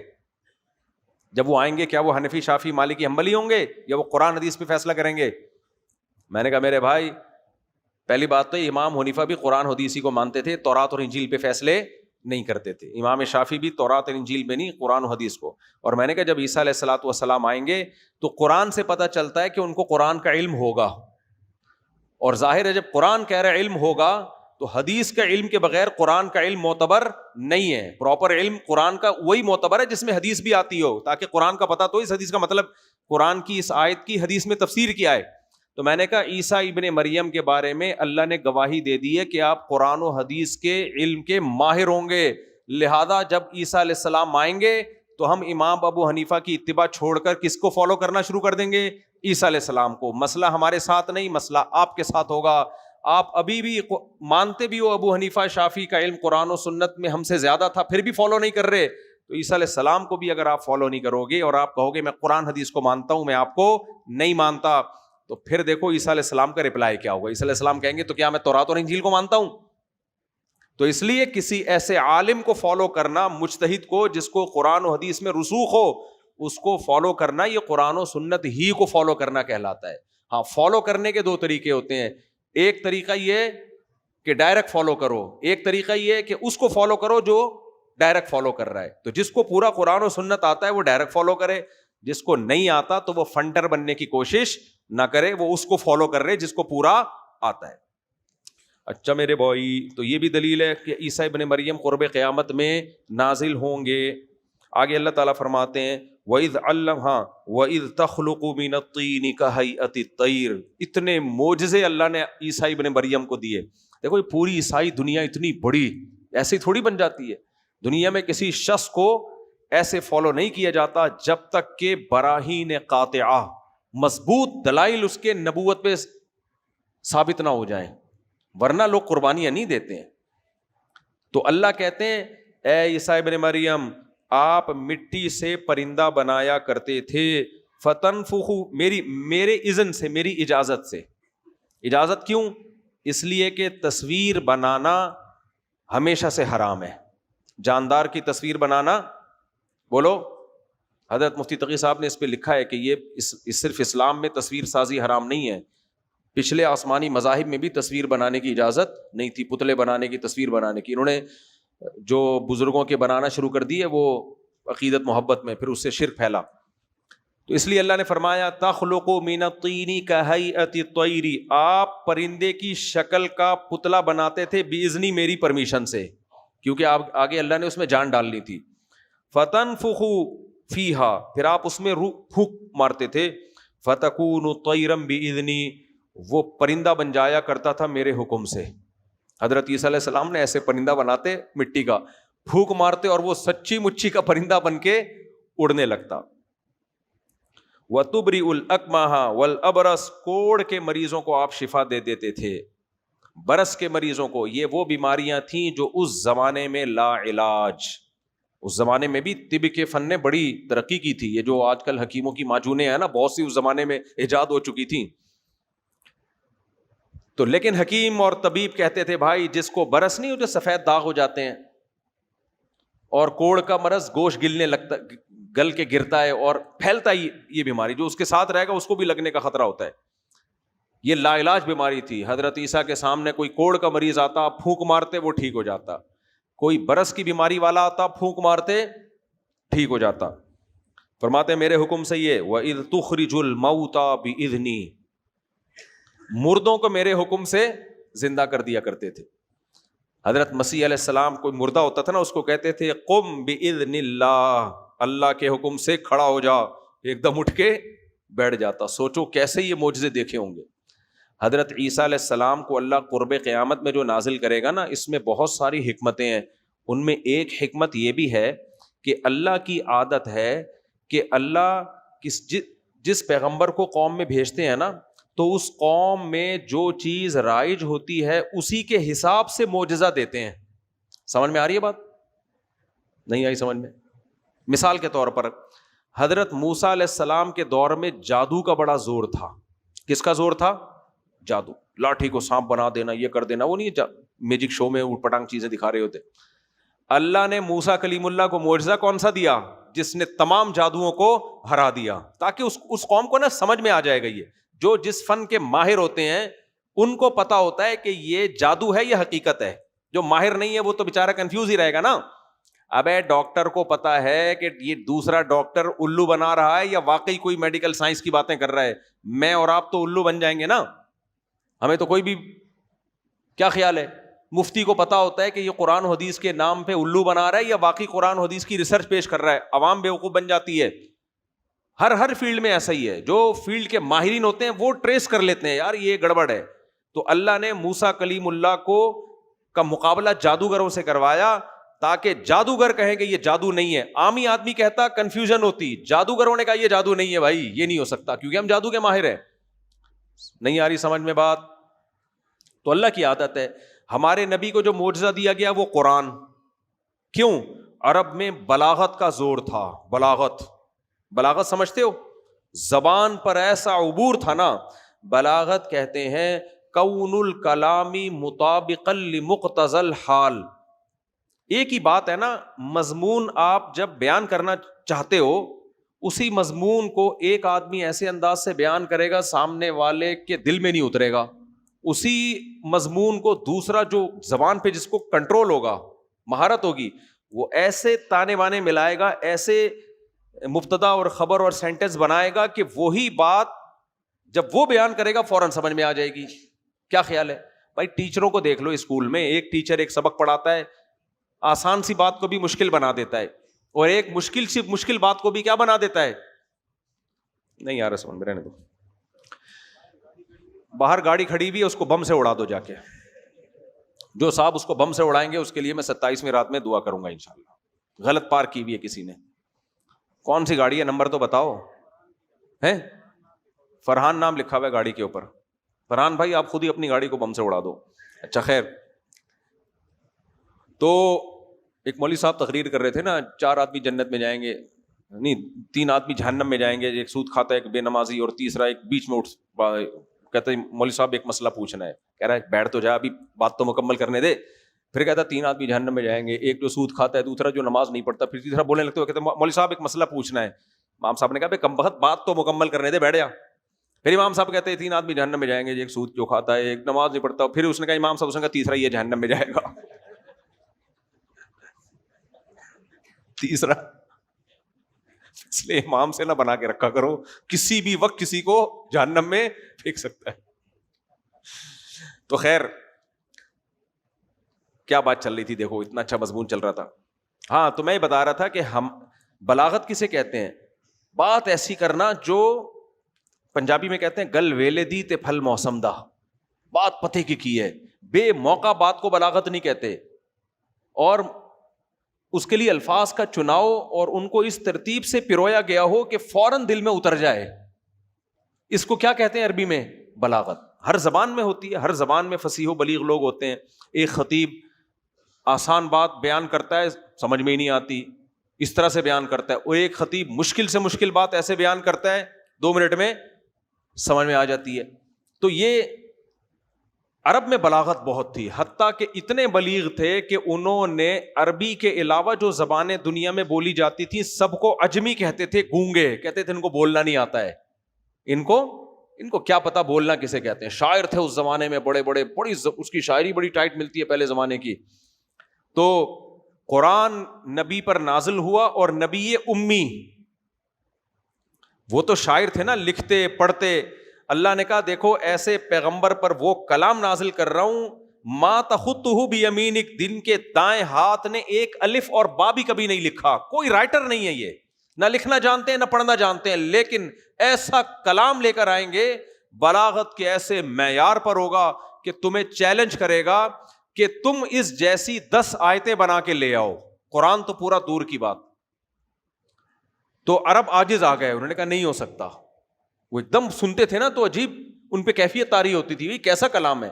S1: جب وہ آئیں گے؟ کیا وہ حنفی شافعی مالکی حنبلی ہوں گے یا وہ قرآن حدیث پہ فیصلہ کریں گے؟ میں نے کہا میرے بھائی پہلی بات تو امام حنیفہ بھی قرآن حدیثی کو مانتے تھے، تورات اور انجیل پہ فیصلے نہیں کرتے تھے. امام شافعی بھی تورات اور انجیل میں نہیں، قرآن و حدیث کو. اور میں نے کہا جب عیسیٰ علیہ الصلوۃ والسلام آئیں گے تو قرآن سے پتہ چلتا ہے کہ ان کو قرآن کا علم ہوگا، اور ظاہر ہے جب قرآن کہہ رہا علم ہوگا تو حدیث کا علم کے بغیر قرآن کا علم معتبر نہیں ہے. پراپر علم قرآن کا وہی معتبر ہے جس میں حدیث بھی آتی ہو، تاکہ قرآن کا پتہ تو اس حدیث کا مطلب قرآن کی اس آیت کی حدیث میں تفسیر کیا ہے. تو میں نے کہا عیسیٰ ابن مریم کے بارے میں اللہ نے گواہی دے دی ہے کہ آپ قرآن و حدیث کے علم کے ماہر ہوں گے، لہذا جب عیسیٰ علیہ السلام آئیں گے تو ہم امام ابو حنیفہ کی اتباع چھوڑ کر کس کو فالو کرنا شروع کر دیں گے؟ عیسیٰ علیہ السلام کو. مسئلہ ہمارے ساتھ نہیں، مسئلہ آپ کے ساتھ ہوگا. آپ ابھی بھی مانتے بھی ہو ابو حنیفہ شافعی کا علم قرآن و سنت میں ہم سے زیادہ تھا، پھر بھی فالو نہیں کر رہے. تو عیسیٰ علیہ السلام کو بھی اگر آپ فالو نہیں کرو گے اور آپ کہو گے میں قرآن حدیث کو مانتا ہوں، میں آپ کو نہیں مانتا، تو پھر دیکھو عیسیٰ علیہ السلام کا رپلائی کیا ہوگا. عیسیٰ علیہ السلام کہیں گے تو کیا میں تورات اور انجیل کو مانتا ہوں؟ تو اس لیے کسی ایسے عالم کو فالو کرنا، مجتہد کو جس کو قرآن و حدیث میں رسوخ ہو، اس کو فالو کرنا یہ قرآن و سنت ہی کو فالو کرنا کہلاتا ہے. ہاں فالو کرنے کے دو طریقے ہوتے ہیں. ایک طریقہ یہ کہ ڈائریکٹ فالو کرو، ایک طریقہ یہ کہ اس کو فالو کرو جو ڈائریکٹ فالو کر رہا ہے. تو جس کو پورا قرآن و سنت آتا ہے وہ ڈائریکٹ فالو کرے، جس کو نہیں آتا تو وہ فنڈر بننے کی کوشش نہ کرے، وہ اس کو فالو کر رہے جس کو پورا آتا ہے. اچھا میرے بھائی، تو یہ بھی دلیل ہے کہ عیسیٰ ابن مریم قرب قیامت میں نازل ہوں گے. آگے اللہ تعالیٰ فرماتے ہیں وَإِذْ عَلَّمْهَا وَإِذْ تَخْلُقُ مِنَ الطِّينِ كَهَيْئَةِ الطَّيْرِ. اتنے معجزے اللہ نے عیسیٰ ابن مریم کو دیے. دیکھو یہ پوری عیسائی دنیا اتنی بڑی ایسی تھوڑی بن جاتی ہے. دنیا میں کسی شخص کو ایسے فالو نہیں کیا جاتا جب تک کہ براہین قاطعہ، مضبوط دلائل اس کے نبوت پہ ثابت نہ ہو جائیں، ورنہ لوگ قربانیاں نہیں دیتے ہیں. تو اللہ کہتے ہیں اے عیسیٰ ابن مریم آپ مٹی سے پرندہ بنایا کرتے تھے، فتنفخو، میرے اذن سے، میری اجازت سے. اجازت کیوں؟ اس لیے کہ تصویر بنانا ہمیشہ سے حرام ہے. جاندار کی تصویر بنانا، بولو. حضرت مفتی تقی صاحب نے اس پہ لکھا ہے کہ یہ صرف اسلام میں تصویر سازی حرام نہیں ہے، پچھلے آسمانی مذاہب میں بھی تصویر بنانے کی اجازت نہیں تھی، پتلے بنانے کی، تصویر بنانے کی. انہوں نے جو بزرگوں کے بنانا شروع کر دیے وہ عقیدت محبت میں، پھر اس سے شرک پھیلا. تو اس لیے اللہ نے فرمایا تخلق من الطین کہیئۃ الطیر، آپ پرندے کی شکل کا پتلا بناتے تھے باذنی، میری پرمیشن سے، کیونکہ آگے اللہ نے اس میں جان ڈالنی تھی. فتنفخ فیہا، پھر آپ اس میں پھونک مارتے تھے. فتکون طیرا باذنی، وہ پرندہ بن جایا کرتا تھا میرے حکم سے. حضرت عیسیٰ علیہ السلام نے ایسے پرندہ بناتے مٹی کا، پھونک مارتے اور وہ سچی مچی کا پرندہ بن کے اڑنے لگتا. وَتُبْرِئُ الْأَكْمَحَ وَالْأَبْرَصَ، کوڑ کے مریضوں کو آپ شفا دے دیتے تھے، برس کے مریضوں کو. یہ وہ بیماریاں تھیں جو اس زمانے میں لا علاج، اس زمانے میں بھی طب کے فن نے بڑی ترقی کی تھی. یہ جو آج کل حکیموں کی معجونیں ہیں نا، بہت سی اس زمانے میں ایجاد ہو چکی تھیں. تو لیکن حکیم اور طبیب کہتے تھے بھائی جس کو برس نہیں ہو، جو سفید داغ ہو جاتے ہیں، اور کوڑ کا مرض گوشت گلنے لگتا، گل کے گرتا ہے اور پھیلتا ہی، یہ بیماری جو اس کے ساتھ رہے گا اس کو بھی لگنے کا خطرہ ہوتا ہے. یہ لا علاج بیماری تھی. حضرت عیسیٰ کے سامنے کوئی کوڑ کا مریض آتا، پھونک مارتے وہ ٹھیک ہو جاتا. کوئی برس کی بیماری والا آتا، پھونک مارتے ٹھیک ہو جاتا. فرماتے میرے حکم سے یہ وَإِذْ تُخْرِجُ الْمَوْتَى بِإِذْنِي، مردوں کو میرے حکم سے زندہ کر دیا کرتے تھے. حضرت مسیح علیہ السلام کوئی مردہ ہوتا تھا نا، اس کو کہتے تھے قم بِإِذْنِ اللَّهِ، اللہ کے حکم سے کھڑا ہو جا، ایک دم اٹھ کے بیٹھ جاتا. سوچو کیسے یہ معجزے دیکھے ہوں گے. حضرت عیسیٰ علیہ السلام کو اللہ قرب قیامت میں جو نازل کرے گا نا، اس میں بہت ساری حکمتیں ہیں. ان میں ایک حکمت یہ بھی ہے کہ اللہ کی عادت ہے کہ اللہ جس پیغمبر کو قوم میں بھیجتے ہیں نا، تو اس قوم میں جو چیز رائج ہوتی ہے اسی کے حساب سے معجزہ دیتے ہیں. سمجھ میں آ رہی ہے بات؟ نہیں آئی سمجھ میں؟ مثال کے طور پر حضرت موسیٰ علیہ السلام کے دور میں جادو کا بڑا زور تھا. کس کا زور تھا؟ جادو. لاٹھی کو سانپ بنا دینا, یہ کر دینا. وہ نہیں میجک شو میں اوٹ پٹانگ چیزیں دکھا رہے ہوتے. اللہ نے موسیٰ کلیم اللہ کو معجزہ کون سا دیا؟ جس نے تمام جادوؤں کو ہرا دیا, تاکہ اس قوم کو نا سمجھ میں آ جائے گا. یہ جو جس فن کے ماہر ہوتے ہیں ان کو پتا ہوتا ہے کہ یہ جادو ہے, یہ حقیقت ہے. جو ماہر نہیں ہے وہ تو بےچارہ کنفیوز ہی رہے گا نا. ابے ڈاکٹر کو پتا ہے کہ یہ دوسرا ڈاکٹر الو بنا رہا ہے یا واقعی کوئی میڈیکل سائنس کی باتیں کر رہا ہے. میں اور آپ تو الو بن جائیں گے نا, ہمیں تو کوئی بھی, کیا خیال ہے؟ مفتی کو پتا ہوتا ہے کہ یہ قرآن حدیث کے نام پہ الو بنا رہا ہے یا واقعی قرآن حدیث کی ریسرچ پیش کر رہا ہے. عوام بیوقوف بن جاتی ہے. ہر فیلڈ میں ایسا ہی ہے. جو فیلڈ کے ماہرین ہوتے ہیں وہ ٹریس کر لیتے ہیں, یار یہ گڑبڑ ہے. تو اللہ نے موسیٰ کلیم اللہ کا مقابلہ جادوگروں سے کروایا, تاکہ جادوگر کہیں کہ یہ جادو نہیں ہے. عامی آدمی کہتا, کنفیوژن ہوتی. جادوگروں نے کہا یہ جادو نہیں ہے بھائی, یہ نہیں ہو سکتا, کیونکہ ہم جادو کے ماہر ہیں. نہیں آ رہی سمجھ میں بات؟ تو اللہ کی عادت ہے. ہمارے نبی کو جو معجزہ دیا گیا وہ قرآن. کیوں؟ عرب میں بلاغت کا زور تھا. بلاغت سمجھتے ہو؟ زبان پر ایسا عبور تھا نا. بلاغت کہتے ہیں کون الکلامی مطابقا لمقتضى الحال. ایک ہی بات ہے نا, مضمون آپ جب بیان کرنا چاہتے ہو, اسی مضمون کو ایک آدمی ایسے انداز سے بیان کرے گا سامنے والے کے دل میں نہیں اترے گا. اسی مضمون کو دوسرا جو زبان پہ جس کو کنٹرول ہوگا, مہارت ہوگی, وہ ایسے تانے بانے ملائے گا, ایسے مبتدا اور خبر اور سینٹنس بنائے گا کہ وہی بات جب وہ بیان کرے گا فوراً سمجھ میں آ جائے گی. کیا خیال ہے بھائی؟ ٹیچروں کو دیکھ لو اسکول میں, ایک ٹیچر ایک سبق پڑھاتا ہے, آسان سی بات کو بھی مشکل بنا دیتا ہے, اور ایک مشکل بات کو بھی کیا بنا دیتا ہے. نہیں یار سمجھ میں رہنے دو. باہر گاڑی کھڑی ہوئی ہے, اس کو بم سے اڑا دو جا کے. جو صاحب اس کو بم سے اڑائیں گے اس کے لیے میں 27ویں رات میں دعا کروں گا انشاءاللہ. غلط پارک کی ہوئی ہے کسی نے. کون سی گاڑی ہے, نمبر تو بتاؤ. ہے فرحان نام لکھا ہوا ہے گاڑی کے اوپر. فرحان بھائی آپ خود ہی اپنی گاڑی کو بم سے اڑا دو. اچھا خیر. تو ایک مولوی صاحب تقریر کر رہے تھے نا, 4 آدمی جنت میں جائیں گے, نہیں 3 آدمی جہنم میں جائیں گے, ایک سود کھاتا ہے, ایک بے نمازی, اور تیسرا ایک بیچ میں کہتا ہے مولوی صاحب ایک مسئلہ پوچھنا ہے. کہہ رہا ہے بیٹھ تو جا, ابھی بات تو مکمل کرنے دے. پھر کہتا ہے 3 آدمی جہنم میں جائیں گے, ایک جو سود کھاتا ہے, دوسرا جو نماز نہیں پڑھتا. پھر تیسرا بولنے لگتے ہو, کہتے ہیں مولوی صاحب ایک مسئلہ پوچھنا ہے. امام صاحب نے کہا کم بخت بات تو مکمل کرنے دے, بیٹھ جا. پھر امام صاحب کہتے ہیں 3 آدمی جہنم میں جائیں گے, ایک سود جو کھاتا ہے, ایک نماز نہیں پڑھتا. پھر اس نے کہا امام صاحب, اس نے کہا تیسرا یہ جہنم میں جائے گا. تیسرا, اس لیے امام سے نہ بنا کے رکھا کرو, کسی بھی وقت کسی کو جہنم میں پھینک سکتا ہے. تو خیر کیا بات چل رہی تھی, دیکھو اتنا اچھا مضمون چل رہا تھا. ہاں تو میں بتا رہا تھا کہ ہم بلاغت کسے کہتے ہیں؟ بات ایسی کرنا جو پنجابی میں کہتے ہیں گل ویلے دی تے پھل موسم دا. بات پتے کی ہے, بے موقع بات کو بلاغت نہیں کہتے. اور اس کے لیے الفاظ کا چناؤ اور ان کو اس ترتیب سے پرویا گیا ہو کہ فوراً دل میں اتر جائے, اس کو کیا کہتے ہیں عربی میں؟ بلاغت. ہر زبان میں ہوتی ہے, ہر زبان میں فصیح و بلیغ لوگ ہوتے ہیں. ایک خطیب آسان بات بیان کرتا ہے, سمجھ میں ہی نہیں آتی, اس طرح سے بیان کرتا ہے. اور ایک خطیب مشکل سے مشکل بات ایسے بیان کرتا ہے 2 منٹ میں سمجھ میں آ جاتی ہے. تو یہ عرب میں بلاغت بہت تھی, حتیٰ کہ اتنے بلیغ تھے کہ انہوں نے عربی کے علاوہ جو زبانیں دنیا میں بولی جاتی تھیں سب کو عجمی کہتے تھے, گونگے کہتے تھے, ان کو بولنا نہیں آتا ہے. ان کو کیا پتا بولنا کسے کہتے ہیں. شاعر تھے اس زمانے میں بڑے بڑی اس کی شاعری بڑی ٹائٹ ملتی ہے پہلے زمانے کی. تو قرآن نبی پر نازل ہوا, اور نبی امی, وہ تو شاعر تھے نا, لکھتے پڑھتے. اللہ نے کہا دیکھو ایسے پیغمبر پر وہ کلام نازل کر رہا ہوں, ما تخطہ بیمینک, دن کے دائیں ہاتھ نے ایک الف اور با بھی کبھی نہیں لکھا. کوئی رائٹر نہیں ہے یہ, نہ لکھنا جانتے ہیں نہ پڑھنا جانتے ہیں, لیکن ایسا کلام لے کر آئیں گے بلاغت کے ایسے معیار پر ہوگا کہ تمہیں چیلنج کرے گا کہ تم اس جیسی 10 آیتیں بنا کے لے آؤ. قرآن تو پورا دور کی بات. تو عرب عاجز آ گئے, انہوں نے کہا نہیں ہو سکتا. وہ ایک دم سنتے تھے نا تو عجیب ان پہ کیفیت طاری ہوتی تھی, کیسا کلام ہے.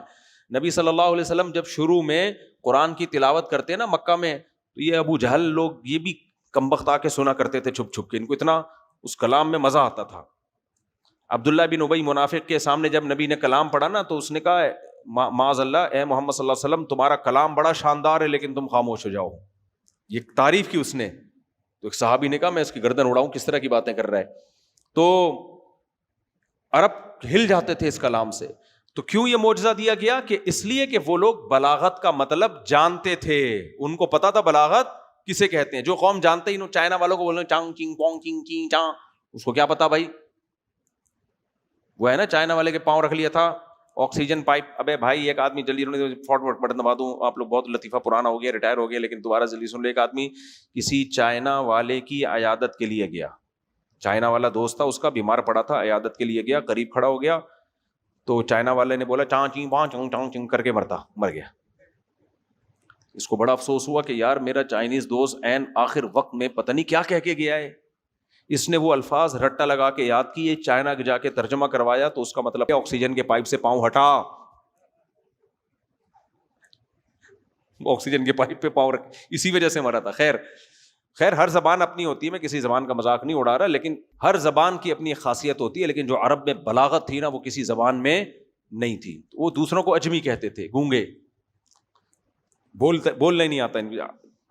S1: نبی صلی اللہ علیہ وسلم جب شروع میں قرآن کی تلاوت کرتے ہیں نا مکہ میں, تو یہ ابو جہل لوگ یہ بھی کمبخت آ کے سنا کرتے تھے چھپ چھپ کے, ان کو اتنا اس کلام میں مزہ آتا تھا. عبداللہ بن ابی منافق کے سامنے جب نبی نے کلام پڑھا نا تو اس نے کہا معاذ اللہ اے محمد صلی اللہ علیہ وسلم تمہارا کلام بڑا شاندار ہے لیکن تم خاموش ہو جاؤ. یہ تعریف کی اس نے. تو ایک صحابی نے کہا میں اس کی گردن اڑاؤں, کس طرح کی باتیں کر رہا ہے. تو عرب ہل جاتے تھے اس کلام سے. تو کیوں یہ معجزہ دیا گیا؟ کہ اس لیے کہ وہ لوگ بلاغت کا مطلب جانتے تھے, ان کو پتا تھا بلاغت کسے کہتے ہیں. جو قوم جانتے ہی چائنا والوں کو بولنا چانگ چنگ پونگ چنگ چی چاں, اس کو کیا پتا بھائی. وہ ہے نا چائنا والے کے پاؤں رکھ لیا تھا آکسیجن پائپ. ابے بھائی ایک آدمی جلدی فوٹ بٹن دبا دوں, آپ لوگ بہت لطیفہ پرانا ہو گیا, ریٹائر ہو گیا, لیکن دوبارہ جلدی سن لو. ایک آدمی کسی چائنا والے کی عیادت کے لیے گیا, چائنا والا دوست تھا اس کا, بیمار پڑا تھا, عیادت کے لیے گیا, قریب کھڑا ہو گیا تو چائنا والے نے بولا چاں چیں پاں چنگ چانگ چنگ کر کے مر گیا. اس کو بڑا افسوس ہوا کہ یار میرا چائنیز دوست عین آخر وقت میں پتہ نہیں کیا کہہ کے گیا ہے. اس نے وہ الفاظ رٹا لگا کے یاد کیے, چائنا جا کے ترجمہ کروایا تو اس کا مطلب آکسیجن کے پائپ سے پاؤں ہٹا, آکسیجن کے پائپ پہ پاؤں رکھ, اسی وجہ سے مرا تھا. خیر ہر زبان اپنی ہوتی ہے, میں کسی زبان کا مذاق نہیں اڑا رہا, لیکن ہر زبان کی اپنی خاصیت ہوتی ہے. لیکن جو عرب میں بلاغت تھی نا وہ کسی زبان میں نہیں تھی. وہ دوسروں کو اجمی کہتے تھے, گونگے, بولنے نہیں آتا.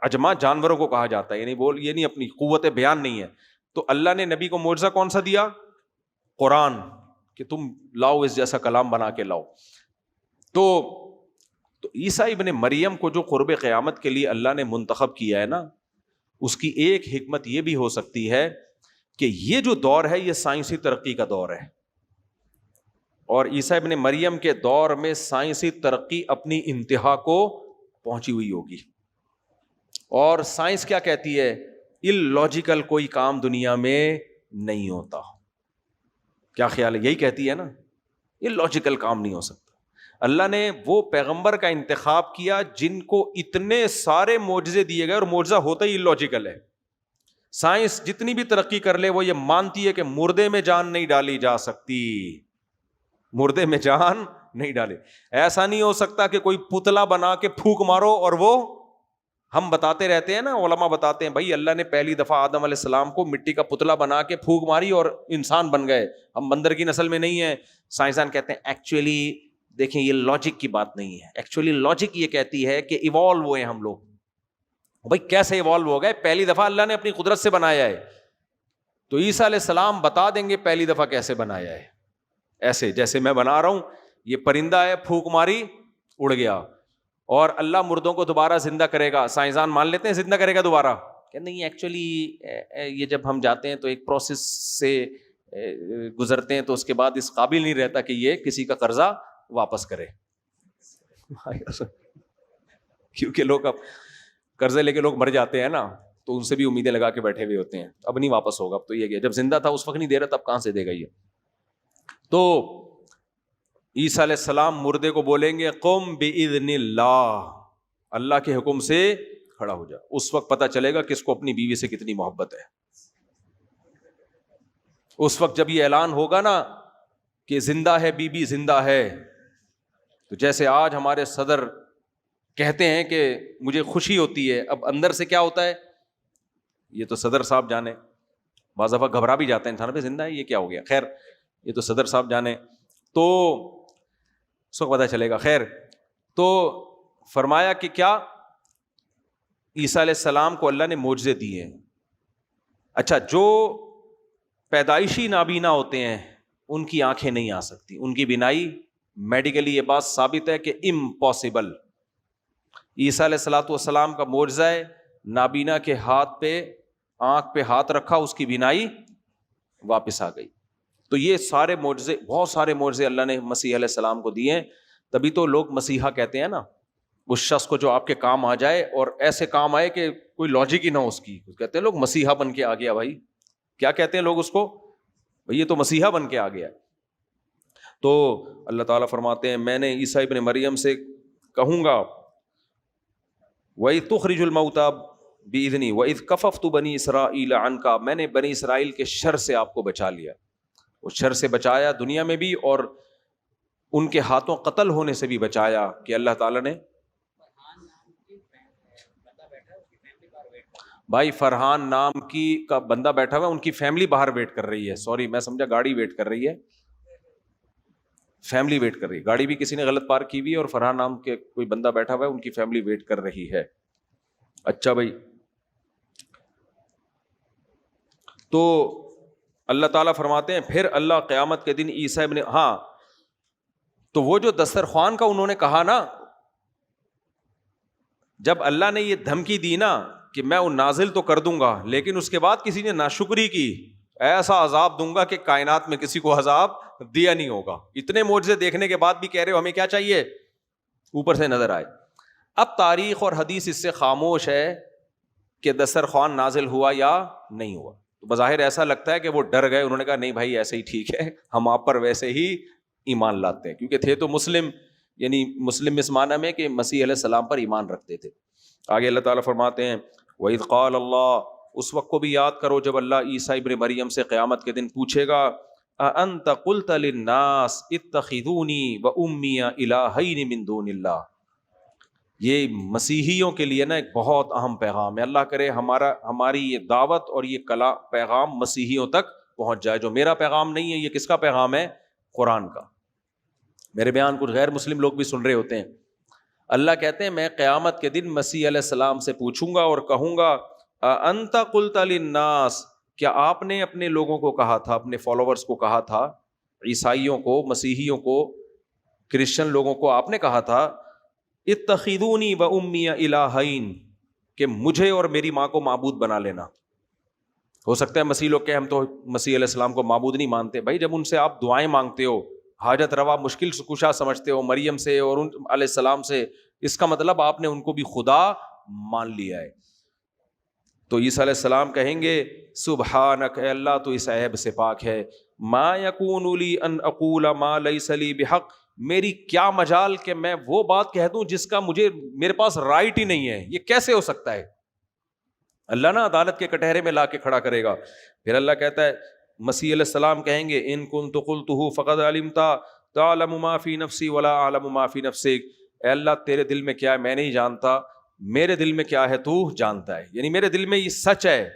S1: اجما جانوروں کو کہا جاتا ہے, یعنی یہ نہیں, اپنی قوت بیان نہیں ہے. تو اللہ نے نبی کو معجزہ کون سا دیا؟ قرآن, کہ تم لاؤ اس جیسا کلام بنا کے لاؤ. تو عیسیٰ ابن مریم کو جو قرب قیامت کے لیے اللہ نے منتخب کیا ہے نا, اس کی ایک حکمت یہ بھی ہو سکتی ہے کہ یہ جو دور ہے یہ سائنسی ترقی کا دور ہے, اور عیسیٰ ابن مریم کے دور میں سائنسی ترقی اپنی انتہا کو پہنچی ہوئی ہوگی. اور سائنس کیا کہتی ہے؟ اللاجیکل کوئی کام دنیا میں نہیں ہوتا. کیا خیال ہے؟ یہی کہتی ہے نا, اللاجیکل کام نہیں ہو سکتا. اللہ نے وہ پیغمبر کا انتخاب کیا جن کو اتنے سارے معجزے دیے گئے, اور معجزہ ہوتا ہی اللاجیکل ہے. سائنس جتنی بھی ترقی کر لے وہ یہ مانتی ہے کہ مردے میں جان نہیں ڈالی جا سکتی, مردے میں جان نہیں ڈالے. ایسا نہیں ہو سکتا کہ کوئی پتلا بنا کے پھونک مارو اور وہ, ہم بتاتے رہتے ہیں نا, علماء بتاتے ہیں بھائی اللہ نے پہلی دفعہ آدم علیہ السلام کو مٹی کا پتلا بنا کے پھونک ماری اور انسان بن گئے, ہم بندر کی نسل میں نہیں ہیں. سائنسدان کہتے ہیں ایکچولی دیکھیں یہ لاجک کی بات نہیں ہے, ایکچولی لاجک یہ کہتی ہے کہ ایوالو ہوئے ہم لوگ. بھائی کیسے ایوالو ہو گئے؟ پہلی دفعہ اللہ نے اپنی قدرت سے بنایا ہے. تو عیسیٰ علیہ السلام بتا دیں گے پہلی دفعہ کیسے بنایا ہے. ایسے جیسے میں بنا رہا ہوں, یہ پرندہ ہے, پھونک ماری اڑ گیا, اور اللہ مردوں کو دوبارہ زندہ کرے گا. سائنسدان مان لیتے ہیں زندہ کرے گا دوبارہ, کہ نہیں ایکچولی یہ جب ہم جاتے ہیں تو ایک پروسیس سے گزرتے ہیں تو اس کے بعد اس قابل نہیں رہتا کہ یہ کسی کا قرضہ واپس کرے. کیونکہ لوگ اب قرضے لے کے لوگ مر جاتے ہیں نا, تو ان سے بھی امیدیں لگا کے بیٹھے ہوئے ہوتے ہیں, اب نہیں واپس ہوگا, اب تو یہ گیا, جب زندہ تھا اس وقت نہیں دے رہا, تب کہاں سے دے گا یہ. تو عیسیٰ علیہ السلام مردے کو بولیں گے قم بإذن اللہ, اللہ کے حکم سے کھڑا ہو جا. اس وقت پتہ چلے گا کس کو اپنی بیوی سے کتنی محبت ہے. اس وقت جب یہ اعلان ہوگا نا کہ زندہ ہے بی بی زندہ ہے, تو جیسے آج ہمارے صدر کہتے ہیں کہ مجھے خوشی ہوتی ہے, اب اندر سے کیا ہوتا ہے یہ تو صدر صاحب جانے. بعض دفعہ گھبرا بھی جاتے ہیں انسان, پہ زندہ ہے یہ کیا ہو گیا, خیر یہ تو صدر صاحب جانے, تو اس کو پتہ چلے گا. خیر تو فرمایا کہ کیا عیسیٰ علیہ السلام کو اللہ نے معجزے دیے. اچھا, جو پیدائشی نابینا ہوتے ہیں ان کی آنکھیں نہیں آ سکتی, ان کی بینائی میڈیکلی یہ بات ثابت ہے کہ امپاسبل. عیسیٰ علیہ الصلوۃ والسلام کا معجزہ ہے, نابینا کے ہاتھ پہ آنکھ پہ ہاتھ رکھا, اس کی بینائی واپس آ گئی. تو یہ سارے معجزے, بہت سارے معجزے اللہ نے مسیح علیہ السلام کو دیے ہیں. تبھی تو لوگ مسیحا کہتے ہیں نا, اس شخص کو جو آپ کے کام آ جائے اور ایسے کام آئے کہ کوئی لاجک ہی نہ ہو اس کی, کہتے ہیں لوگ مسیحا بن کے آ گیا. بھائی کیا کہتے ہیں لوگ اس کو, بھائی یہ تو مسیحا بن کے آ گیا. تو اللہ تعالیٰ فرماتے ہیں میں نے عیسیٰ ابن مریم سے کہوں گا وَإِذْ تُخْرِجُ الْمَوْتَى بِإِذْنِي وَإِذْ كَفَفْتُ بَنِي إِسْرَائِيلَ عَنْكَ, میں نے بنی اسرائیل کے شر سے آپ کو بچا لیا. اس شر سے بچایا دنیا میں بھی, اور ان کے ہاتھوں قتل ہونے سے بھی بچایا. کہ اللہ تعالیٰ نے بھائی فرحان نام کی کا بندہ بیٹھا ہوا ہے, ان کی فیملی باہر ویٹ کر رہی ہے, سوری میں سمجھا گاڑی ویٹ کر رہی ہے, فیملی ویٹ کر رہی ہے, گاڑی بھی کسی نے غلط پارک کی ہوئی ہے اور فرحان نام کے کوئی بندہ بیٹھا ہوا ہے, ان کی فیملی ویٹ کر رہی ہے. اچھا بھائی, تو اللہ تعالیٰ فرماتے ہیں پھر اللہ قیامت کے دن عیسیٰ ابن, ہاں تو وہ جو دسترخوان کا انہوں نے کہا نا, جب اللہ نے یہ دھمکی دی نا کہ میں ان نازل تو کر دوں گا, لیکن اس کے بعد کسی نے ناشکری کی, ایسا عذاب دوں گا کہ کائنات میں کسی کو عذاب دیا نہیں ہوگا. اتنے معجزے دیکھنے کے بعد بھی کہہ رہے ہو ہمیں کیا چاہیے, اوپر سے نظر آئے. اب تاریخ اور حدیث اس سے خاموش ہے کہ دسترخوان نازل ہوا یا نہیں ہوا. تو بظاہر ایسا لگتا ہے کہ وہ ڈر گئے, انہوں نے کہا نہیں بھائی ایسے ہی ٹھیک ہے, ہم آپ پر ویسے ہی ایمان لاتے ہیں, کیونکہ تھے تو مسلم, یعنی مسلم اس معنی میں کہ مسیح علیہ السلام پر ایمان رکھتے تھے. آگے اللہ تعالیٰ فرماتے ہیں وَإِذْ قَالَ اللَّهُ, اس وقت کو بھی یاد کرو جب اللہ عیسیٰ ابن مریم سے قیامت کے دن پوچھے گا أَأَنْتَ قُلْتَ لِلنَّاسِ اتَّخِذُونِي وَأُمِّيَ إِلَٰهَيْنِ مِن دُونِ اللَّهِ. یہ مسیحیوں کے لیے نا ایک بہت اہم پیغام ہے. اللہ کرے ہماری یہ دعوت اور یہ پیغام مسیحیوں تک پہنچ جائے. جو میرا پیغام نہیں ہے, یہ کس کا پیغام ہے, قرآن کا. میرے بیان کچھ غیر مسلم لوگ بھی سن رہے ہوتے ہیں. اللہ کہتے ہیں میں قیامت کے دن مسیح علیہ السلام سے پوچھوں گا اور کہوں گا انت قلت للناس, کیا آپ نے اپنے لوگوں کو کہا تھا, اپنے فالوورز کو کہا تھا, عیسائیوں کو, مسیحیوں کو, کرسچن لوگوں کو آپ نے کہا تھا اتخذونی و امی الہین, کہ مجھے اور میری ماں کو معبود بنا لینا. ہو سکتا ہے مسیح لوگ کہ ہم تو مسیح علیہ السلام کو معبود نہیں مانتے. بھائی جب ان سے آپ دعائیں مانگتے ہو, حاجت روا مشکل کشا سمجھتے ہو مریم سے اور ان علیہ السلام سے, اس کا مطلب آپ نے ان کو بھی خدا مان لیا ہے. تو عیسیٰ علیہ السلام کہیں گے سبحانک, اے اللہ تو اس عیب سے پاک ہے, ما یکون لی ان اقول ما لیس لی بحق, میری کیا مجال کہ میں وہ بات کہہ دوں جس کا میرے پاس رائٹ ہی نہیں ہے, یہ کیسے ہو سکتا ہے. اللہ نا عدالت کے کٹہرے میں لا کے کھڑا کرے گا. پھر اللہ کہتا ہے, مسیح علیہ السلام کہیں گے ان کنت قلتہ فقد علمت تعلم ما فی نفسی ولا اعلم ما فی نفسک, اے اللہ تیرے دل میں کیا ہے میں نہیں جانتا, میرے دل میں کیا ہے تو جانتا ہے. یعنی میرے دل میں یہ سچ ہے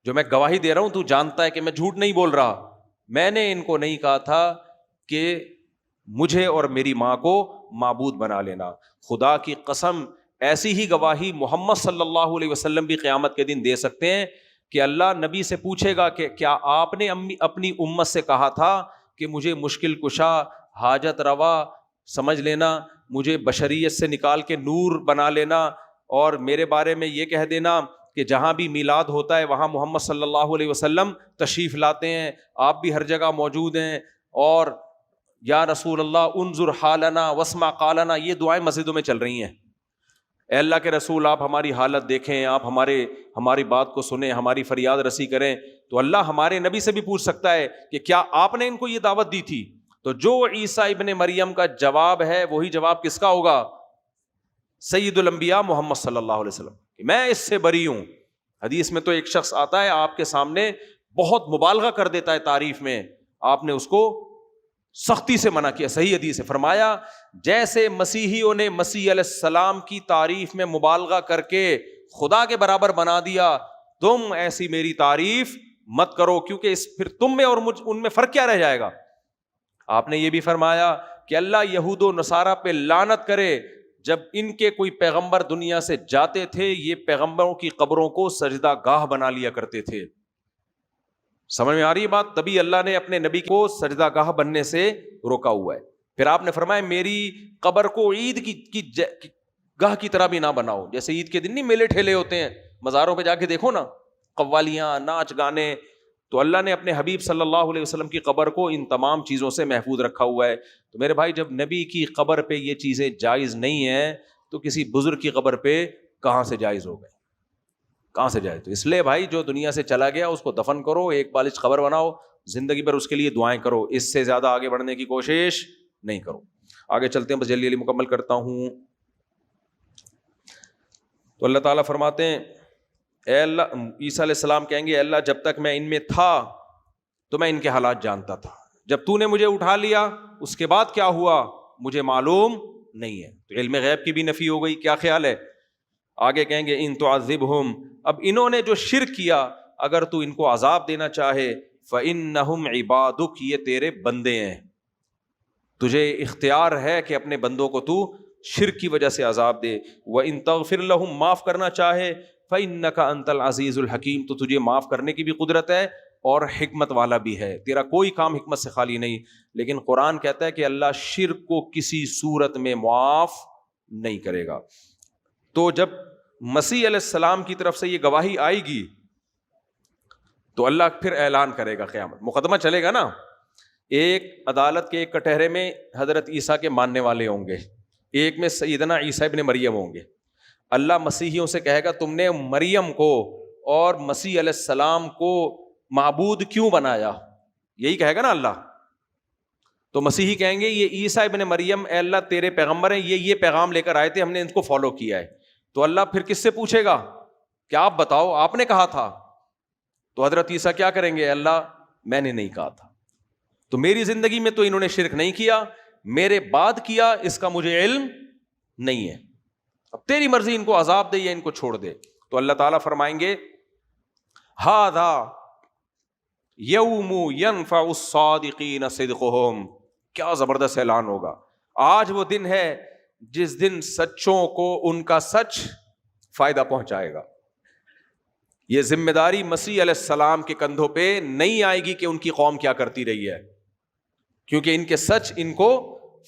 S1: جو میں گواہی دے رہا ہوں, تو جانتا ہے کہ میں جھوٹ نہیں بول رہا. میں نے ان کو نہیں کہا تھا کہ مجھے اور میری ماں کو معبود بنا لینا. خدا کی قسم ایسی ہی گواہی محمد صلی اللہ علیہ وسلم بھی قیامت کے دن دے سکتے ہیں کہ اللہ نبی سے پوچھے گا کہ کیا آپ نے اپنی امت سے کہا تھا کہ مجھے مشکل کشا, حاجت روا سمجھ لینا, مجھے بشریت سے نکال کے نور بنا لینا, اور میرے بارے میں یہ کہہ دینا کہ جہاں بھی میلاد ہوتا ہے وہاں محمد صلی اللہ علیہ وسلم تشریف لاتے ہیں, آپ بھی ہر جگہ موجود ہیں, اور یا رسول اللہ انظر حالنا واسمع قالنا, یہ دعائیں مسجدوں میں چل رہی ہیں. اے اللہ کے رسول آپ ہماری حالت دیکھیں, آپ ہماری بات کو سنیں, ہماری فریاد رسی کریں. تو اللہ ہمارے نبی سے بھی پوچھ سکتا ہے کہ کیا آپ نے ان کو یہ دعوت دی تھی. تو جو عیسیٰ ابن مریم کا جواب ہے وہی جواب کس کا ہوگا, سید الانبیاء محمد صلی اللہ علیہ وسلم, کہ میں اس سے بری ہوں. حدیث میں تو ایک شخص آتا ہے آپ کے سامنے بہت مبالغہ کر دیتا ہے تعریف میں, آپ نے اس کو سختی سے منع کیا. صحیح حدیث ہے, فرمایا جیسے مسیحیوں نے مسیح علیہ السلام کی تعریف میں مبالغہ کر کے خدا کے برابر بنا دیا, تم ایسی میری تعریف مت کرو, کیونکہ پھر تم میں اور ان میں فرق کیا رہ جائے گا. آپ نے یہ بھی فرمایا کہ اللہ یہود و نصارہ پہ لعنت کرے, جب ان کے کوئی پیغمبر دنیا سے جاتے تھے یہ پیغمبروں کی قبروں کو سجدہ گاہ بنا لیا کرتے تھے. سمجھ میں آ رہی ہے بات؟ تبھی اللہ نے اپنے نبی کو سجدہ گاہ بننے سے روکا ہوا ہے. پھر آپ نے فرمایا میری قبر کو عید کی گاہ کی طرح بھی نہ بناؤ. جیسے عید کے دن نہیں میلے ٹھیلے ہوتے ہیں, مزاروں پہ جا کے دیکھو نا, قوالیاں, ناچ گانے. تو اللہ نے اپنے حبیب صلی اللہ علیہ وسلم کی قبر کو ان تمام چیزوں سے محفوظ رکھا ہوا ہے. تو میرے بھائی جب نبی کی قبر پہ یہ چیزیں جائز نہیں ہیں تو کسی بزرگ کی قبر پہ کہاں سے جائز ہو گئے, کہاں سے جائز؟ تو اس لیے بھائی جو دنیا سے چلا گیا اس کو دفن کرو, ایک بالش قبر بناؤ, زندگی بھر اس کے لیے دعائیں کرو, اس سے زیادہ آگے بڑھنے کی کوشش نہیں کرو. آگے چلتے ہیں, بس جلدی مکمل کرتا ہوں. تو اللہ تعالیٰ فرماتے ہیں اے اللہ, عیسیٰ علیہ السلام کہیں گے اے اللہ جب تک میں ان میں تھا تو میں ان کے حالات جانتا تھا, جب تو نے مجھے اٹھا لیا اس کے بعد کیا ہوا مجھے معلوم نہیں ہے. تو علم غیب کی بھی نفی ہو گئی. کیا خیال ہے؟ آگے کہیں گے ان تعذبہم, اب انہوں نے جو شرک کیا، اگر تو ان کو عذاب دینا چاہے فَإِنَّهُمْ عِبَادُكَ، یہ تیرے بندے ہیں، تجھے اختیار ہے کہ اپنے بندوں کو تو شرک کی وجہ سے عذاب دے. وَإِن تَغْفِرْ لَهُمْ، معاف کرنا چاہے، فَإِنَّكَ أَنْتَ الْعَزِيزُ الْحَكِيمُ، تو تجھے معاف کرنے کی بھی قدرت ہے اور حکمت والا بھی ہے، تیرا کوئی کام حکمت سے خالی نہیں. لیکن قرآن کہتا ہے کہ اللہ شرک کو کسی صورت میں معاف نہیں کرے گا. تو جب مسیح علیہ السلام کی طرف سے یہ گواہی آئے گی تو اللہ پھر اعلان کرے گا، قیامت مقدمہ چلے گا نا، ایک عدالت کے ایک کٹہرے میں حضرت عیسیٰ کے ماننے والے ہوں گے، ایک میں سیدنا عیسیٰ ابن مریم ہوں گے. اللہ مسیحیوں سے کہے گا تم نے مریم کو اور مسیح علیہ السلام کو معبود کیوں بنایا، یہی کہے گا نا اللہ. تو مسیحی کہیں گے یہ عیسیٰ ابن مریم اے اللہ تیرے پیغمبر ہیں، یہ پیغام لے کر آئے تھے، ہم نے ان کو فالو کیا ہے. تو اللہ پھر کس سے پوچھے گا کہ آپ بتاؤ آپ نے کہا تھا. تو حضرت عیسیٰ کیا کریں گے، اللہ میں نے نہیں کہا تھا، تو میری زندگی میں تو انہوں نے شرک نہیں کیا، میرے بعد کیا اس کا مجھے علم نہیں ہے، اب تیری مرضی ان کو عذاب دے یا ان کو چھوڑ دے. تو اللہ تعالیٰ فرمائیں گے ھذا یوم ینفع الصادقین صدقہم، کیا زبردست اعلان ہوگا. آج وہ دن ہے جس دن سچوں کو ان کا سچ فائدہ پہنچائے گا. یہ ذمہ داری مسیح علیہ السلام کے کندھوں پہ نہیں آئے گی کہ ان کی قوم کیا کرتی رہی ہے، کیونکہ ان کے سچ ان کو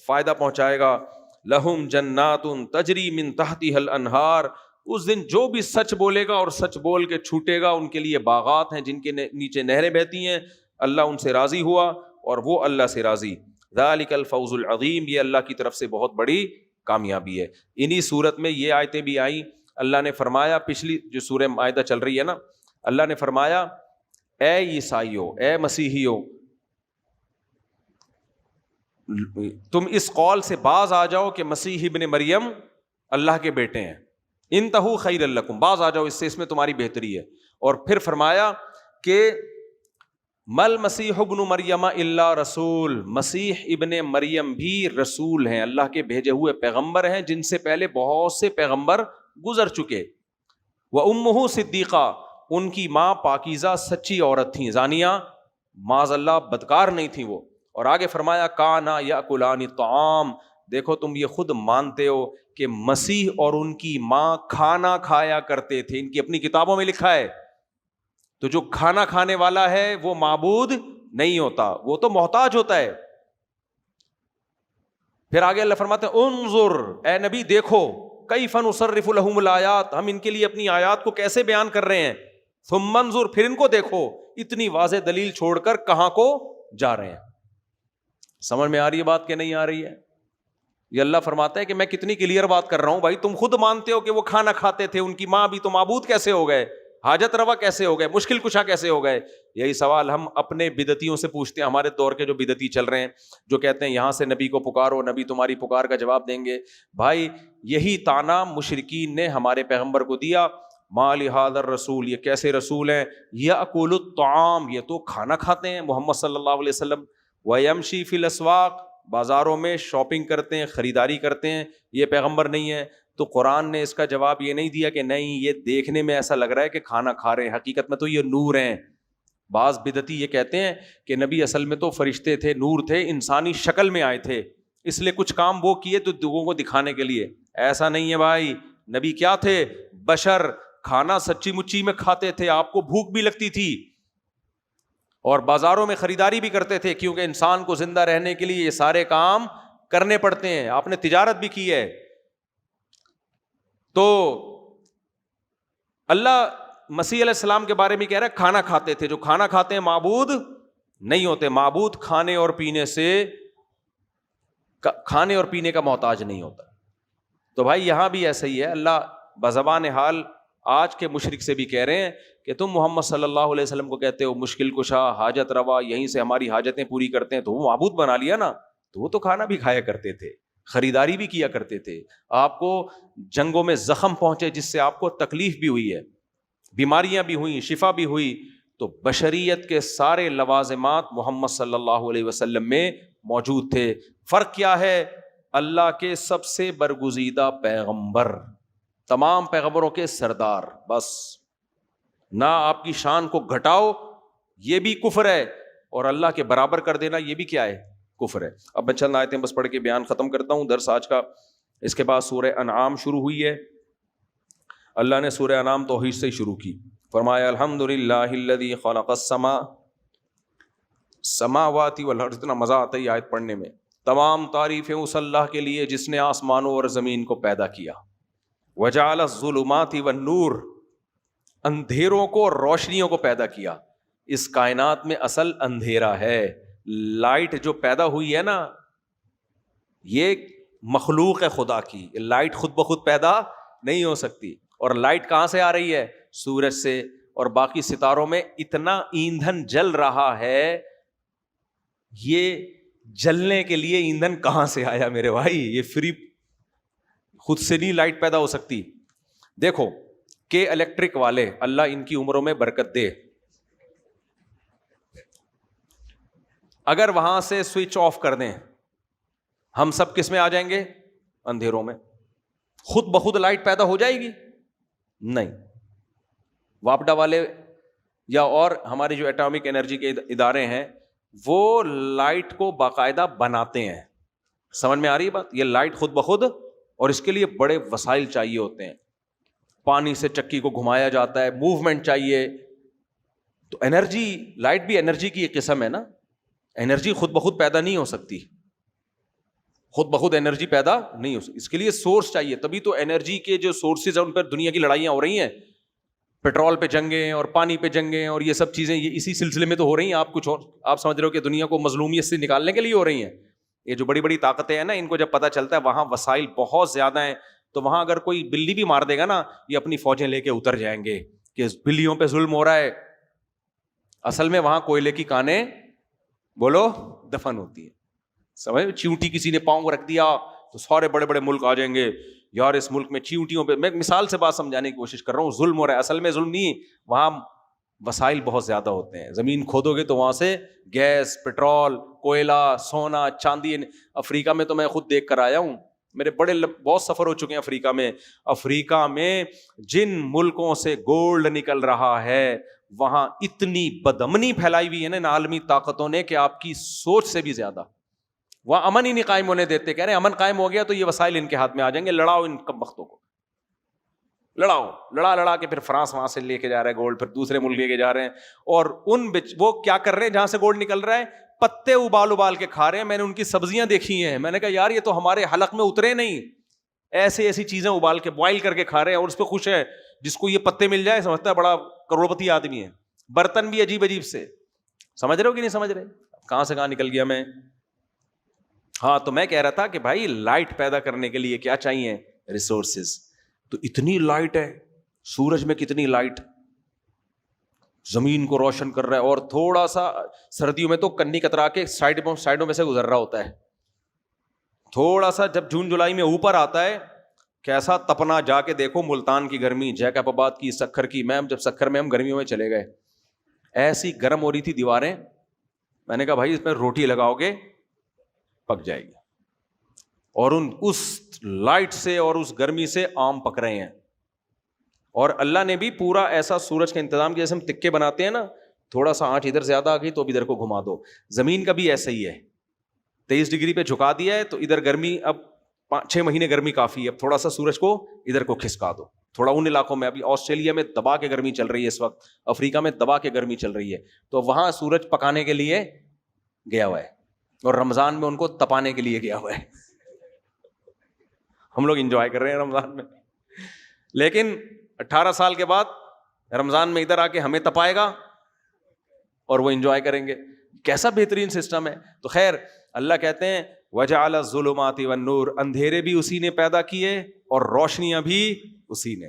S1: فائدہ پہنچائے گا. لہم جنات تجری من تحتها الانہار، اس دن جو بھی سچ بولے گا اور سچ بول کے چھوٹے گا ان کے لیے باغات ہیں جن کے نیچے نہریں بہتی ہیں. اللہ ان سے راضی ہوا اور وہ اللہ سے راضی. ذالک الفوز العظیم، یہ اللہ کی طرف سے بہت بڑی کامیابی ہے. انہی صورت میں یہ آیتیں بھی آئیں. اللہ نے فرمایا، پچھلی جو سورہ مائدہ چل رہی ہے نا، اللہ نے فرمایا اے عیسائیو، اے مسیحیو، تم اس قول سے باز آ جاؤ کہ مسیح ابن مریم اللہ کے بیٹے ہیں. انتہو خیر لکم، باز آ جاؤ اس سے، اس میں تمہاری بہتری ہے. اور پھر فرمایا کہ مل مسیح ابن مریم الا رسول، مسیح ابن مریم بھی رسول ہیں، اللہ کے بھیجے ہوئے پیغمبر ہیں جن سے پہلے بہت سے پیغمبر گزر چکے. وامہ صدیقہ، ان کی ماں پاکیزہ سچی عورت تھیں، زانیہ معاذ اللہ بدکار نہیں تھیں وہ. اور آگے فرمایا کانا یاکلان الطعام، دیکھو تم یہ خود مانتے ہو کہ مسیح اور ان کی ماں کھانا کھایا کرتے تھے، ان کی اپنی کتابوں میں لکھا ہے. تو جو کھانا کھانے والا ہے وہ معبود نہیں ہوتا، وہ تو محتاج ہوتا ہے. پھر آگے اللہ فرماتے ہیں انظر، اے نبی دیکھو، کیف نصرف لہم الآیات، ہم ان کے لیے اپنی آیات کو کیسے بیان کر رہے ہیں. ثم انظر، پھر ان کو دیکھو، اتنی واضح دلیل چھوڑ کر کہاں کو جا رہے ہیں. سمجھ میں آ رہی ہے بات کہ نہیں آ رہی ہے؟ یہ اللہ فرماتا ہے کہ میں کتنی کلیئر بات کر رہا ہوں. بھائی تم خود مانتے ہو کہ وہ کھانا کھاتے تھے، ان کی ماں بھی، تو معبود کیسے ہو گئے، حاجت روا کیسے ہو گئے، مشکل کشا کیسے ہو گئے؟ یہی سوال ہم اپنے بدعتیوں سے پوچھتے ہیں، ہمارے دور کے جو بدعتی چل رہے ہیں، جو کہتے ہیں یہاں سے نبی کو پکارو، نبی تمہاری پکار کا جواب دیں گے. بھائی یہی طعنہ مشرکین نے ہمارے پیغمبر کو دیا، ما لہذا الرسول، یہ کیسے رسول ہیں، یاکل الطعام، یہ تو کھانا کھاتے ہیں محمد صلی اللہ علیہ وسلم، ویمشی فی الاسواق، بازاروں میں شاپنگ کرتے ہیں، خریداری کرتے ہیں، یہ پیغمبر نہیں ہے. تو قرآن نے اس کا جواب یہ نہیں دیا کہ نہیں یہ دیکھنے میں ایسا لگ رہا ہے کہ کھانا کھا رہے ہیں، حقیقت میں تو یہ نور ہیں. بعض بدعتی یہ کہتے ہیں کہ نبی اصل میں تو فرشتے تھے، نور تھے، انسانی شکل میں آئے تھے، اس لیے کچھ کام وہ کیے تو لوگوں کو دکھانے کے لیے. ایسا نہیں ہے بھائی، نبی کیا تھے، بشر، کھانا سچی مچی میں کھاتے تھے، آپ کو بھوک بھی لگتی تھی اور بازاروں میں خریداری بھی کرتے تھے، کیونکہ انسان کو زندہ رہنے کے لیے یہ سارے کام کرنے پڑتے ہیں. آپ نے تجارت بھی کی ہے. تو اللہ مسیح علیہ السلام کے بارے میں کہہ رہا ہے کھانا کھاتے تھے، جو کھانا کھاتے ہیں معبود نہیں ہوتے. معبود کھانے اور پینے کا محتاج نہیں ہوتا. تو بھائی یہاں بھی ایسا ہی ہے. اللہ بزبان حال آج کے مشرک سے بھی کہہ رہے ہیں کہ تم محمد صلی اللہ علیہ وسلم کو کہتے ہو مشکل کشا، حاجت روا، یہیں سے ہماری حاجتیں پوری کرتے ہیں، تو وہ معبود بنا لیا نا. تو وہ تو کھانا بھی کھایا کرتے تھے، خریداری بھی کیا کرتے تھے، آپ کو جنگوں میں زخم پہنچے جس سے آپ کو تکلیف بھی ہوئی ہے، بیماریاں بھی ہوئیں، شفا بھی ہوئی. تو بشریت کے سارے لوازمات محمد صلی اللہ علیہ وسلم میں موجود تھے. فرق کیا ہے، اللہ کے سب سے برگزیدہ پیغمبر، تمام پیغمبروں کے سردار، بس نہ آپ کی شان کو گھٹاؤ، یہ بھی کفر ہے، اور اللہ کے برابر کر دینا یہ بھی کیا ہے؟ کفر ہے۔ اب میں چند آیتیں بس پڑھ کے بیان ختم کرتا ہوں درس آج کا۔ اس کے بعد سورہ انعام شروع ہوئی ہے۔ اللہ نے سورہ انعام توحید سے شروع کی، فرمایا الحمدللہ الذی خلق السماوات والارض۔ اتنا مزہ آتا ہے یہ آیت پڑھنے میں۔ تمام تعریفیں اس اللہ کے لیے جس نے آسمانوں اور زمین کو پیدا کیا۔ وجعل الظلمات والنور، اندھیروں کو اور روشنیوں کو پیدا کیا۔ اس کائنات میں اصل اندھیرا ہے، لائٹ جو پیدا ہوئی ہے نا، یہ مخلوق ہے خدا کی، لائٹ خود بخود پیدا نہیں ہو سکتی۔ اور لائٹ کہاں سے آ رہی ہے؟ سورج سے، اور باقی ستاروں میں اتنا ایندھن جل رہا ہے، یہ جلنے کے لیے ایندھن کہاں سے آیا میرے بھائی؟ یہ فری خود سے نہیں لائٹ پیدا ہو سکتی۔ دیکھو کہ الیکٹرک والے، اللہ ان کی عمروں میں برکت دے، اگر وہاں سے سوئچ آف کر دیں، ہم سب کس میں آ جائیں گے؟ اندھیروں میں۔ خود بخود لائٹ پیدا ہو جائے گی؟ نہیں۔ واپڈا والے یا اور ہمارے جو ایٹامک انرجی کے ادارے ہیں، وہ لائٹ کو باقاعدہ بناتے ہیں۔ سمجھ میں آ رہی ہے بات؟ یہ لائٹ خود بخود، اور اس کے لیے بڑے وسائل چاہیے ہوتے ہیں، پانی سے چکی کو گھمایا جاتا ہے، موومنٹ چاہیے۔ تو انرجی، لائٹ بھی انرجی کی ایک قسم ہے نا۔ انرجی خود بخود پیدا نہیں ہو سکتی، خود بخود انرجی پیدا نہیں ہو سکتی، اس کے لیے سورس چاہیے۔ تبھی تو انرجی کے جو سورسز ہیں ان پر دنیا کی لڑائیاں ہو رہی ہیں، پیٹرول پہ جنگیں اور پانی پہ جنگیں اور یہ سب چیزیں، یہ اسی سلسلے میں تو ہو رہی ہیں۔ آپ کچھ اور آپ سمجھ رہے ہو کہ دنیا کو مظلومیت سے نکالنے کے لیے ہو رہی ہیں؟ یہ جو بڑی بڑی طاقتیں ہیں نا، ان کو جب پتہ چلتا ہے وہاں وسائل بہت زیادہ ہیں، تو وہاں اگر کوئی بلی بھی مار دے گا نا، یہ اپنی فوجیں لے کے اتر جائیں گے کہ بلیوں پہ ظلم ہو رہا ہے۔ اصل میں وہاں کوئلے کی کانیں بولو دفن ہوتی ہے۔ سمجھ، چیونٹی کسی نے پاؤں رکھ دیا تو سارے بڑے بڑے ملک آ جائیں گے، یار اس ملک میں چیونٹیوں پہ، میں مثال سے بات سمجھانے کی کوشش کر رہا ہوں، ظلم ہو رہا ہے۔ اصل میں ظلم نہیں، وہاں وسائل بہت زیادہ ہوتے ہیں۔ زمین کھودو گے تو وہاں سے گیس، پیٹرول، کوئلہ، سونا، چاندی۔ افریقہ میں تو میں خود دیکھ کر آیا ہوں، میرے بہت سفر ہو چکے ہیں افریقہ میں۔ افریقہ میں جن ملکوں سے گولڈ نکل رہا ہے، وہاں اتنی بدامنی پھیلائی ہوئی ہے نا ان عالمی طاقتوں نے کہ آپ کی سوچ سے بھی زیادہ۔ وہاں امن ہی نہیں قائم ہونے دیتے، کہہ رہے ہیں امن قائم ہو گیا تو یہ وسائل ان کے ہاتھ میں آ جائیں گے، لڑاؤ ان کم بختوں کو، لڑاؤ، لڑا کے پھر فرانس وہاں سے لے کے جا رہا ہے گولڈ، پھر دوسرے ملک لے کے جا رہے ہیں، اور وہ کیا کر رہے ہیں جہاں سے گولڈ نکل رہا ہے؟ پتے ابال کے کھا رہے ہیں۔ میں نے ان کی سبزیاں دیکھی ہیں، میں نے کہا یار یہ تو ہمارے حلق میں اترے نہیں، ایسی چیزیں ابال کے بوائل کر کے کھا رہے ہیں، اور اس پہ خوش ہے۔ جس کو یہ پتے مل جائے سمجھتا ہے بڑا کروڑپتی آدمی ہے۔ برتن بھی عجیب سے، سمجھ رہے ہو کہ نہیں سمجھ رہے؟ کہاں سے کہاں نکل گیا میں۔ ہاں، تو میں کہہ رہا تھا کہ بھائی لائٹ پیدا کرنے کے لیے کیا چاہیے؟ ریسورسز۔ تو اتنی لائٹ ہے، سورج میں کتنی لائٹ زمین کو روشن کر رہا ہے، اور تھوڑا سا سردیوں میں تو کنی کترا کے سائڈوں میں سے گزر رہا ہوتا ہے۔ تھوڑا سا جب جون جولائی میں اوپر آتا ہے، کیسا تپنا، جا کے دیکھو ملتان کی گرمی، جیکب آباد کی، سکھر کی۔ جب سکھر میں ہم گرمیوں میں چلے گئے، ایسی گرم ہو رہی تھی دیواریں، میں نے کہا بھائی اس میں روٹی لگاؤ گے پک جائے گی۔ اور اس لائٹ سے اور اس گرمی سے آم پک رہے ہیں۔ اور اللہ نے بھی پورا ایسا سورج کا انتظام کیا، جیسے ہم تکے بناتے ہیں نا، تھوڑا سا آنچ ادھر زیادہ آ گئی تو اب ادھر کو گھما دو۔ زمین کا بھی ایسا ہی ہے، 23 ڈگری پہ جھکا دیا ہے تو ادھر گرمی، اب 6 مہینے گرمی کافی ہے، اب تھوڑا سا سورج کو ادھر کو کھسکا دو۔ تھوڑا ان علاقوں میں، ابھی آسٹریلیا میں دبا کے گرمی چل رہی ہے اس وقت، افریقہ میں دبا کے گرمی چل رہی ہے، تو وہاں سورج پکانے کے لیے گیا ہوا ہے، اور رمضان میں ان کو تپانے کے لیے گیا ہوا ہے۔ ہم لوگ انجوائے کر رہے ہیں رمضان میں، لیکن 18 سال کے بعد رمضان میں ادھر آ کے ہمیں تپائے گا اور وہ انجوائے کریں گے۔ کیسا بہترین سسٹم ہے۔ تو خیر، اللہ کہتے ہیں وَجَعَلَ الظُّلُمَاتِ وَالنُّورَ، اندھیرے بھی اسی نے پیدا کیے اور روشنیاں بھی اسی نے۔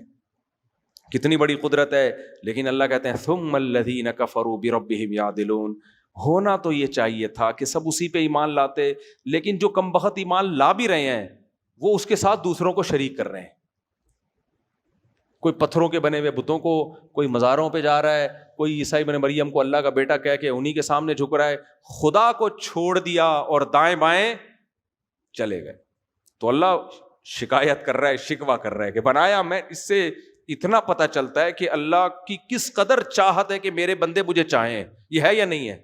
S1: کتنی بڑی قدرت ہے۔ لیکن اللہ کہتے ہیں ثُمَّ الَّذِينَ كَفَرُوا بِرَبِّهِمْ يَعْدِلُونَ، ہونا تو یہ چاہیے تھا کہ سب اسی پہ ایمان لاتے، لیکن جو کم بخت ایمان لا بھی رہے ہیں وہ اس کے ساتھ دوسروں کو شریک کر رہے ہیں۔ کوئی پتھروں کے بنے ہوئے بتوں کو، کوئی مزاروں پہ جا رہا ہے، کوئی عیسیٰ ابن مریم کو اللہ کا بیٹا کہہ کے انہی کے سامنے جھک رہا ہے، خدا کو چھوڑ دیا اور دائیں بائیں چلے گئے۔ تو اللہ شکایت کر رہا ہے، شکوہ کر رہا ہے کہ بنایا میں، اس سے اتنا پتہ چلتا ہے کہ اللہ کی کس قدر چاہت ہے کہ میرے بندے مجھے چاہیں. یہ ہے یا نہیں ہے؟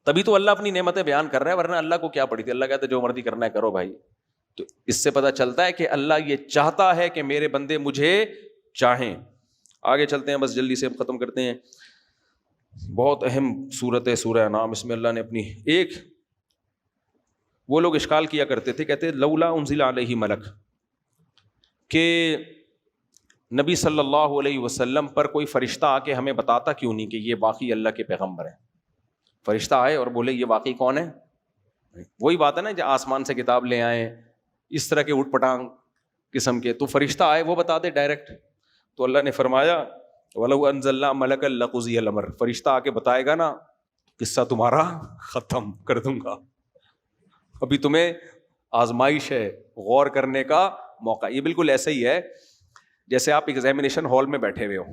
S1: تبھی تو اللہ اپنی نعمتیں بیان کر رہا ہے, ورنہ اللہ کو کیا پڑی تھی. اللہ کہتا ہے جو مرضی کرنا ہے کرو بھائی. تو اس سے پتہ چلتا ہے کہ اللہ یہ چاہتا ہے کہ میرے بندے مجھے چاہیں. آگے چلتے ہیں, بس جلدی سے ختم کرتے ہیں. بہت اہم صورت ہے سورہ انعام. اس میں اللہ نے اپنی ایک, وہ لوگ اشکال کیا کرتے تھے, کہتے لولا انزل علیہ ملک, کہ نبی صلی اللہ علیہ وسلم پر کوئی فرشتہ آ کے ہمیں بتاتا کیوں نہیں کہ یہ واقعی اللہ کے پیغمبر ہیں. فرشتہ آئے اور بولے یہ واقعی کون ہے. وہی بات ہے نا, جو آسمان سے کتاب لے آئے اس طرح کے اٹھ پٹانگ قسم کے, تو فرشتہ آئے وہ بتا دے ڈائریکٹ. تو اللہ نے فرمایا وَلَوْ أَنزَلْنَا مَلَكًا لَقُضِيَ الْأَمْرُ, فرشتہ آ کے بتائے گا نا قصہ تمہارا ختم کر دوں گا. ابھی تمہیں آزمائش ہے, غور کرنے کا موقع. یہ بالکل ایسا ہی ہے جیسے آپ ایگزامینیشن ہال میں بیٹھے ہوئے ہو,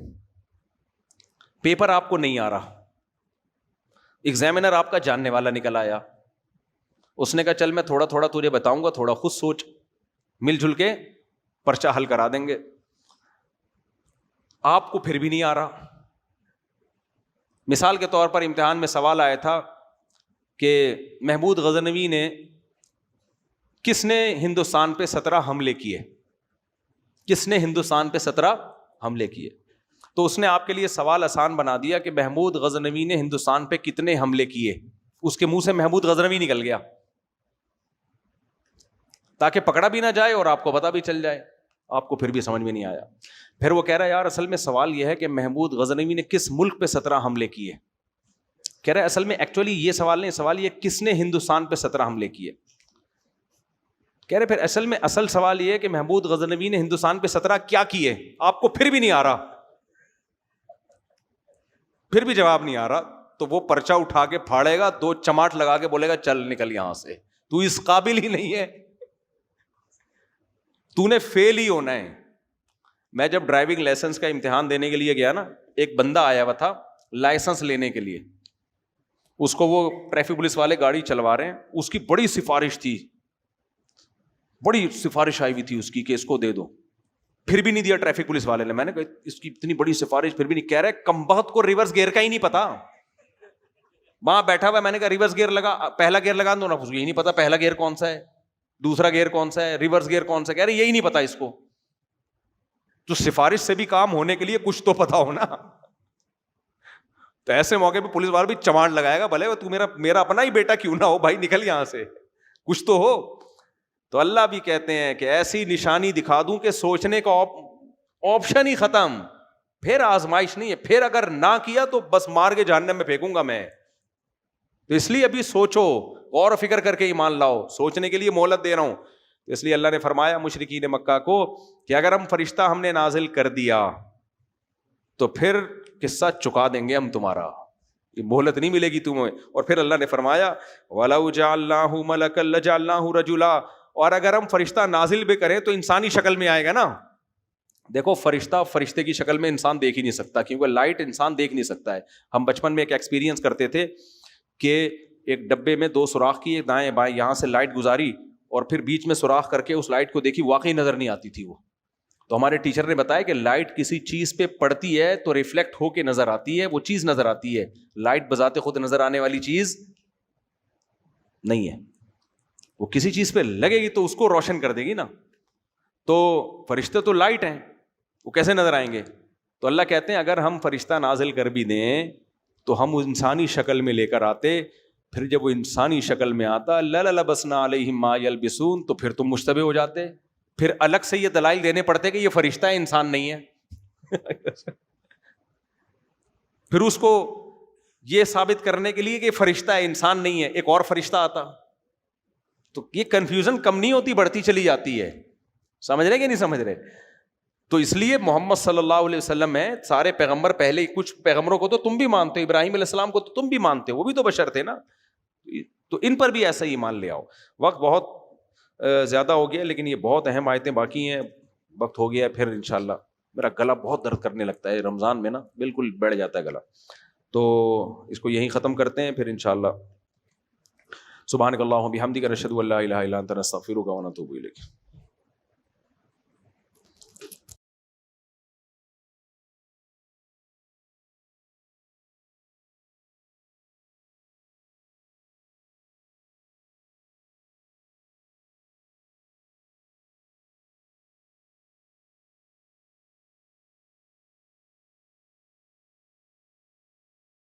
S1: پیپر آپ کو نہیں آ رہا, ایگزامینر آپ کا جاننے والا نکل آیا, اس نے کہا چل میں تھوڑا تھوڑا تجھے بتاؤں گا, تھوڑا خود سوچ, مل جل کے پرچہ حل کرا دیں گے. آپ کو پھر بھی نہیں آ رہا. مثال کے طور پر امتحان میں سوال آیا تھا کہ محمود غزنوی نے کس نے ہندوستان پہ 17 حملے کیے, کس نے ہندوستان پہ 17 حملے کیے. تو اس نے آپ کے لیے سوال آسان بنا دیا کہ محمود غزنوی نے ہندوستان پہ کتنے حملے کیے. اس کے منہ سے محمود غزنوی نکل گیا تاکہ پکڑا بھی نہ جائے اور آپ کو پتہ بھی چل جائے. آپ کو پھر بھی سمجھ میں نہیں آیا. پھر وہ کہہ رہا ہے یار اصل میں سوال یہ ہے کہ محمود غزنوی نے کس ملک پہ 17 حملے کیے. کہہ رہا ہے اصل میں ایکچولی یہ سوال نہیں, سوال یہ کس نے ہندوستان پہ 17 حملے کیے. کہہ رہے پھر اصل میں اصل سوال یہ ہے کہ محمود غزنوی نے ہندوستان پہ 17 کیا کیے. آپ کو پھر بھی نہیں آ رہا, پھر بھی جواب نہیں آ رہا. تو وہ پرچہ اٹھا کے پھاڑے گا, 2 چماٹ لگا کے بولے گا چل نکل یہاں سے, تو اس قابل ہی نہیں ہے, تو نے فیل ہی ہونا ہے. میں جب ڈرائیونگ لائسنس کا امتحان دینے کے لیے گیا نا, ایک بندہ آیا ہوا تھا لائسنس لینے کے لیے. اس کو وہ ٹریفک پولیس والے گاڑی چلوا رہے ہیں, اس کی بڑی سفارش تھی, بڑی سفارش آئی ہوئی تھی اس کی کہ اس کو دے دو. پھر بھی نہیں دیا ٹریفک پولیس والے نے. میں نے کہا اس کی اتنی بڑی سفارش پھر بھی نہیں. کہہ رہے کمبخت کو ریورس گیئر کا ہی نہیں پتا. وہاں بیٹھا ہوا, میں نے کہا ریورس گیئر لگا, پہلا گیئر لگا دو نا, اس کو یہی نہیں پتا پہلا گیئر کون سا ہے, دوسرا گیئر کون سا ہے, ریورس گیئر کون سا ہے. کہہ رہے یہی نہیں پتا اس کو. تو سفارش سے بھی کام ہونے کے لیے کچھ تو پتا ہو نا. تو ایسے موقع پہ پولیس والا بھی چماٹ لگائے گا, بھلے تو میرا اپنا ہی بیٹا کیوں نہ ہو بھائی, نکل یہاں سے, کچھ تو ہو. تو اللہ بھی کہتے ہیں کہ ایسی نشانی دکھا دوں کہ سوچنے کا آپشن ہی ختم, پھر آزمائش نہیں ہے. پھر اگر نہ کیا تو بس مار کے جہنم میں پھینکوں گا میں. تو اس لیے ابھی سوچو, غور و فکر کر کے ایمان لاؤ, سوچنے کے لیے مہلت دے رہا ہوں. اس لیے اللہ نے فرمایا مشرکین مکہ کو کہ اگر ہم نے نازل کر دیا تو پھر قصہ چکا دیں گے ہم تمہارا, یہ مہلت نہیں ملے گی تمہیں. اور پھر اللہ نے فرمایا وَلَوْ جَعَلْنَاهُ مَلَكًا لَجَعَلْنَاهُ رَجُلًا, اور اگر ہم فرشتہ نازل بھی کریں تو انسانی شکل میں آئے گا نا. دیکھو فرشتے کی شکل میں انسان دیکھ ہی نہیں سکتا, کیونکہ لائٹ انسان دیکھ نہیں سکتا ہے. ہم بچپن میں ایک ایکسپیرینس کرتے تھے کہ ایک ڈبے میں 2 سوراخ کیے دائیں بائیں, یہاں سے لائٹ گزاری اور پھر بیچ میں سوراخ کر کے اس لائٹ کو دیکھی, واقعی نظر نہیں آتی تھی وہ. تو ہمارے ٹیچر نے بتایا کہ لائٹ کسی چیز پہ پڑتی ہے تو ریفلیکٹ ہو کے نظر آتی ہے, وہ چیز نظر آتی ہے. لائٹ بذات خود نظر آنے والی چیز نہیں ہے, وہ کسی چیز پہ لگے گی تو اس کو روشن کر دے گی نا. تو فرشتے تو لائٹ ہیں, وہ کیسے نظر آئیں گے؟ تو اللہ کہتے ہیں اگر ہم فرشتہ نازل کر بھی دیں تو ہم انسانی شکل میں لے کر آتے, پھر جب وہ انسانی شکل میں آتا لَلَبَسْنَا عَلَيْهِمْ مَا يَلْبِسُونَ, تو پھر تم مشتبہ ہو جاتے, پھر الگ سے یہ دلائل دینے پڑتے کہ یہ فرشتہ ہے انسان نہیں ہے. پھر اس کو یہ ثابت کرنے کے لیے کہ فرشتہ ہے انسان نہیں ہے, ایک اور فرشتہ آتا. تو یہ کنفیوژن کم نہیں ہوتی, بڑھتی چلی جاتی ہے. سمجھ رہے کہ نہیں سمجھ رہے؟ تو اس لیے محمد صلی اللہ علیہ وسلم ہے, سارے پیغمبر پہلے, کچھ پیغمبروں کو تو تم بھی مانتے ہو, ابراہیم علیہ السلام کو تو تم بھی مانتے ہو, وہ بھی تو بشر تھے نا. تو ان پر بھی ایسا ہی ایمان لے آؤ. وقت بہت زیادہ ہو گیا, لیکن یہ بہت اہم آیتیں باقی ہیں. وقت ہو گیا ہے, پھر انشاءاللہ. میرا گلا بہت درد کرنے لگتا ہے رمضان میں نا, بالکل بیٹھ جاتا ہے گلا. تو اس کو یہیں ختم کرتے ہیں, پھر انشاءاللہ. سبحانک اللہم بحمدک نشہد ان لا الہ الا انت نستغفرک ونتوب الیک.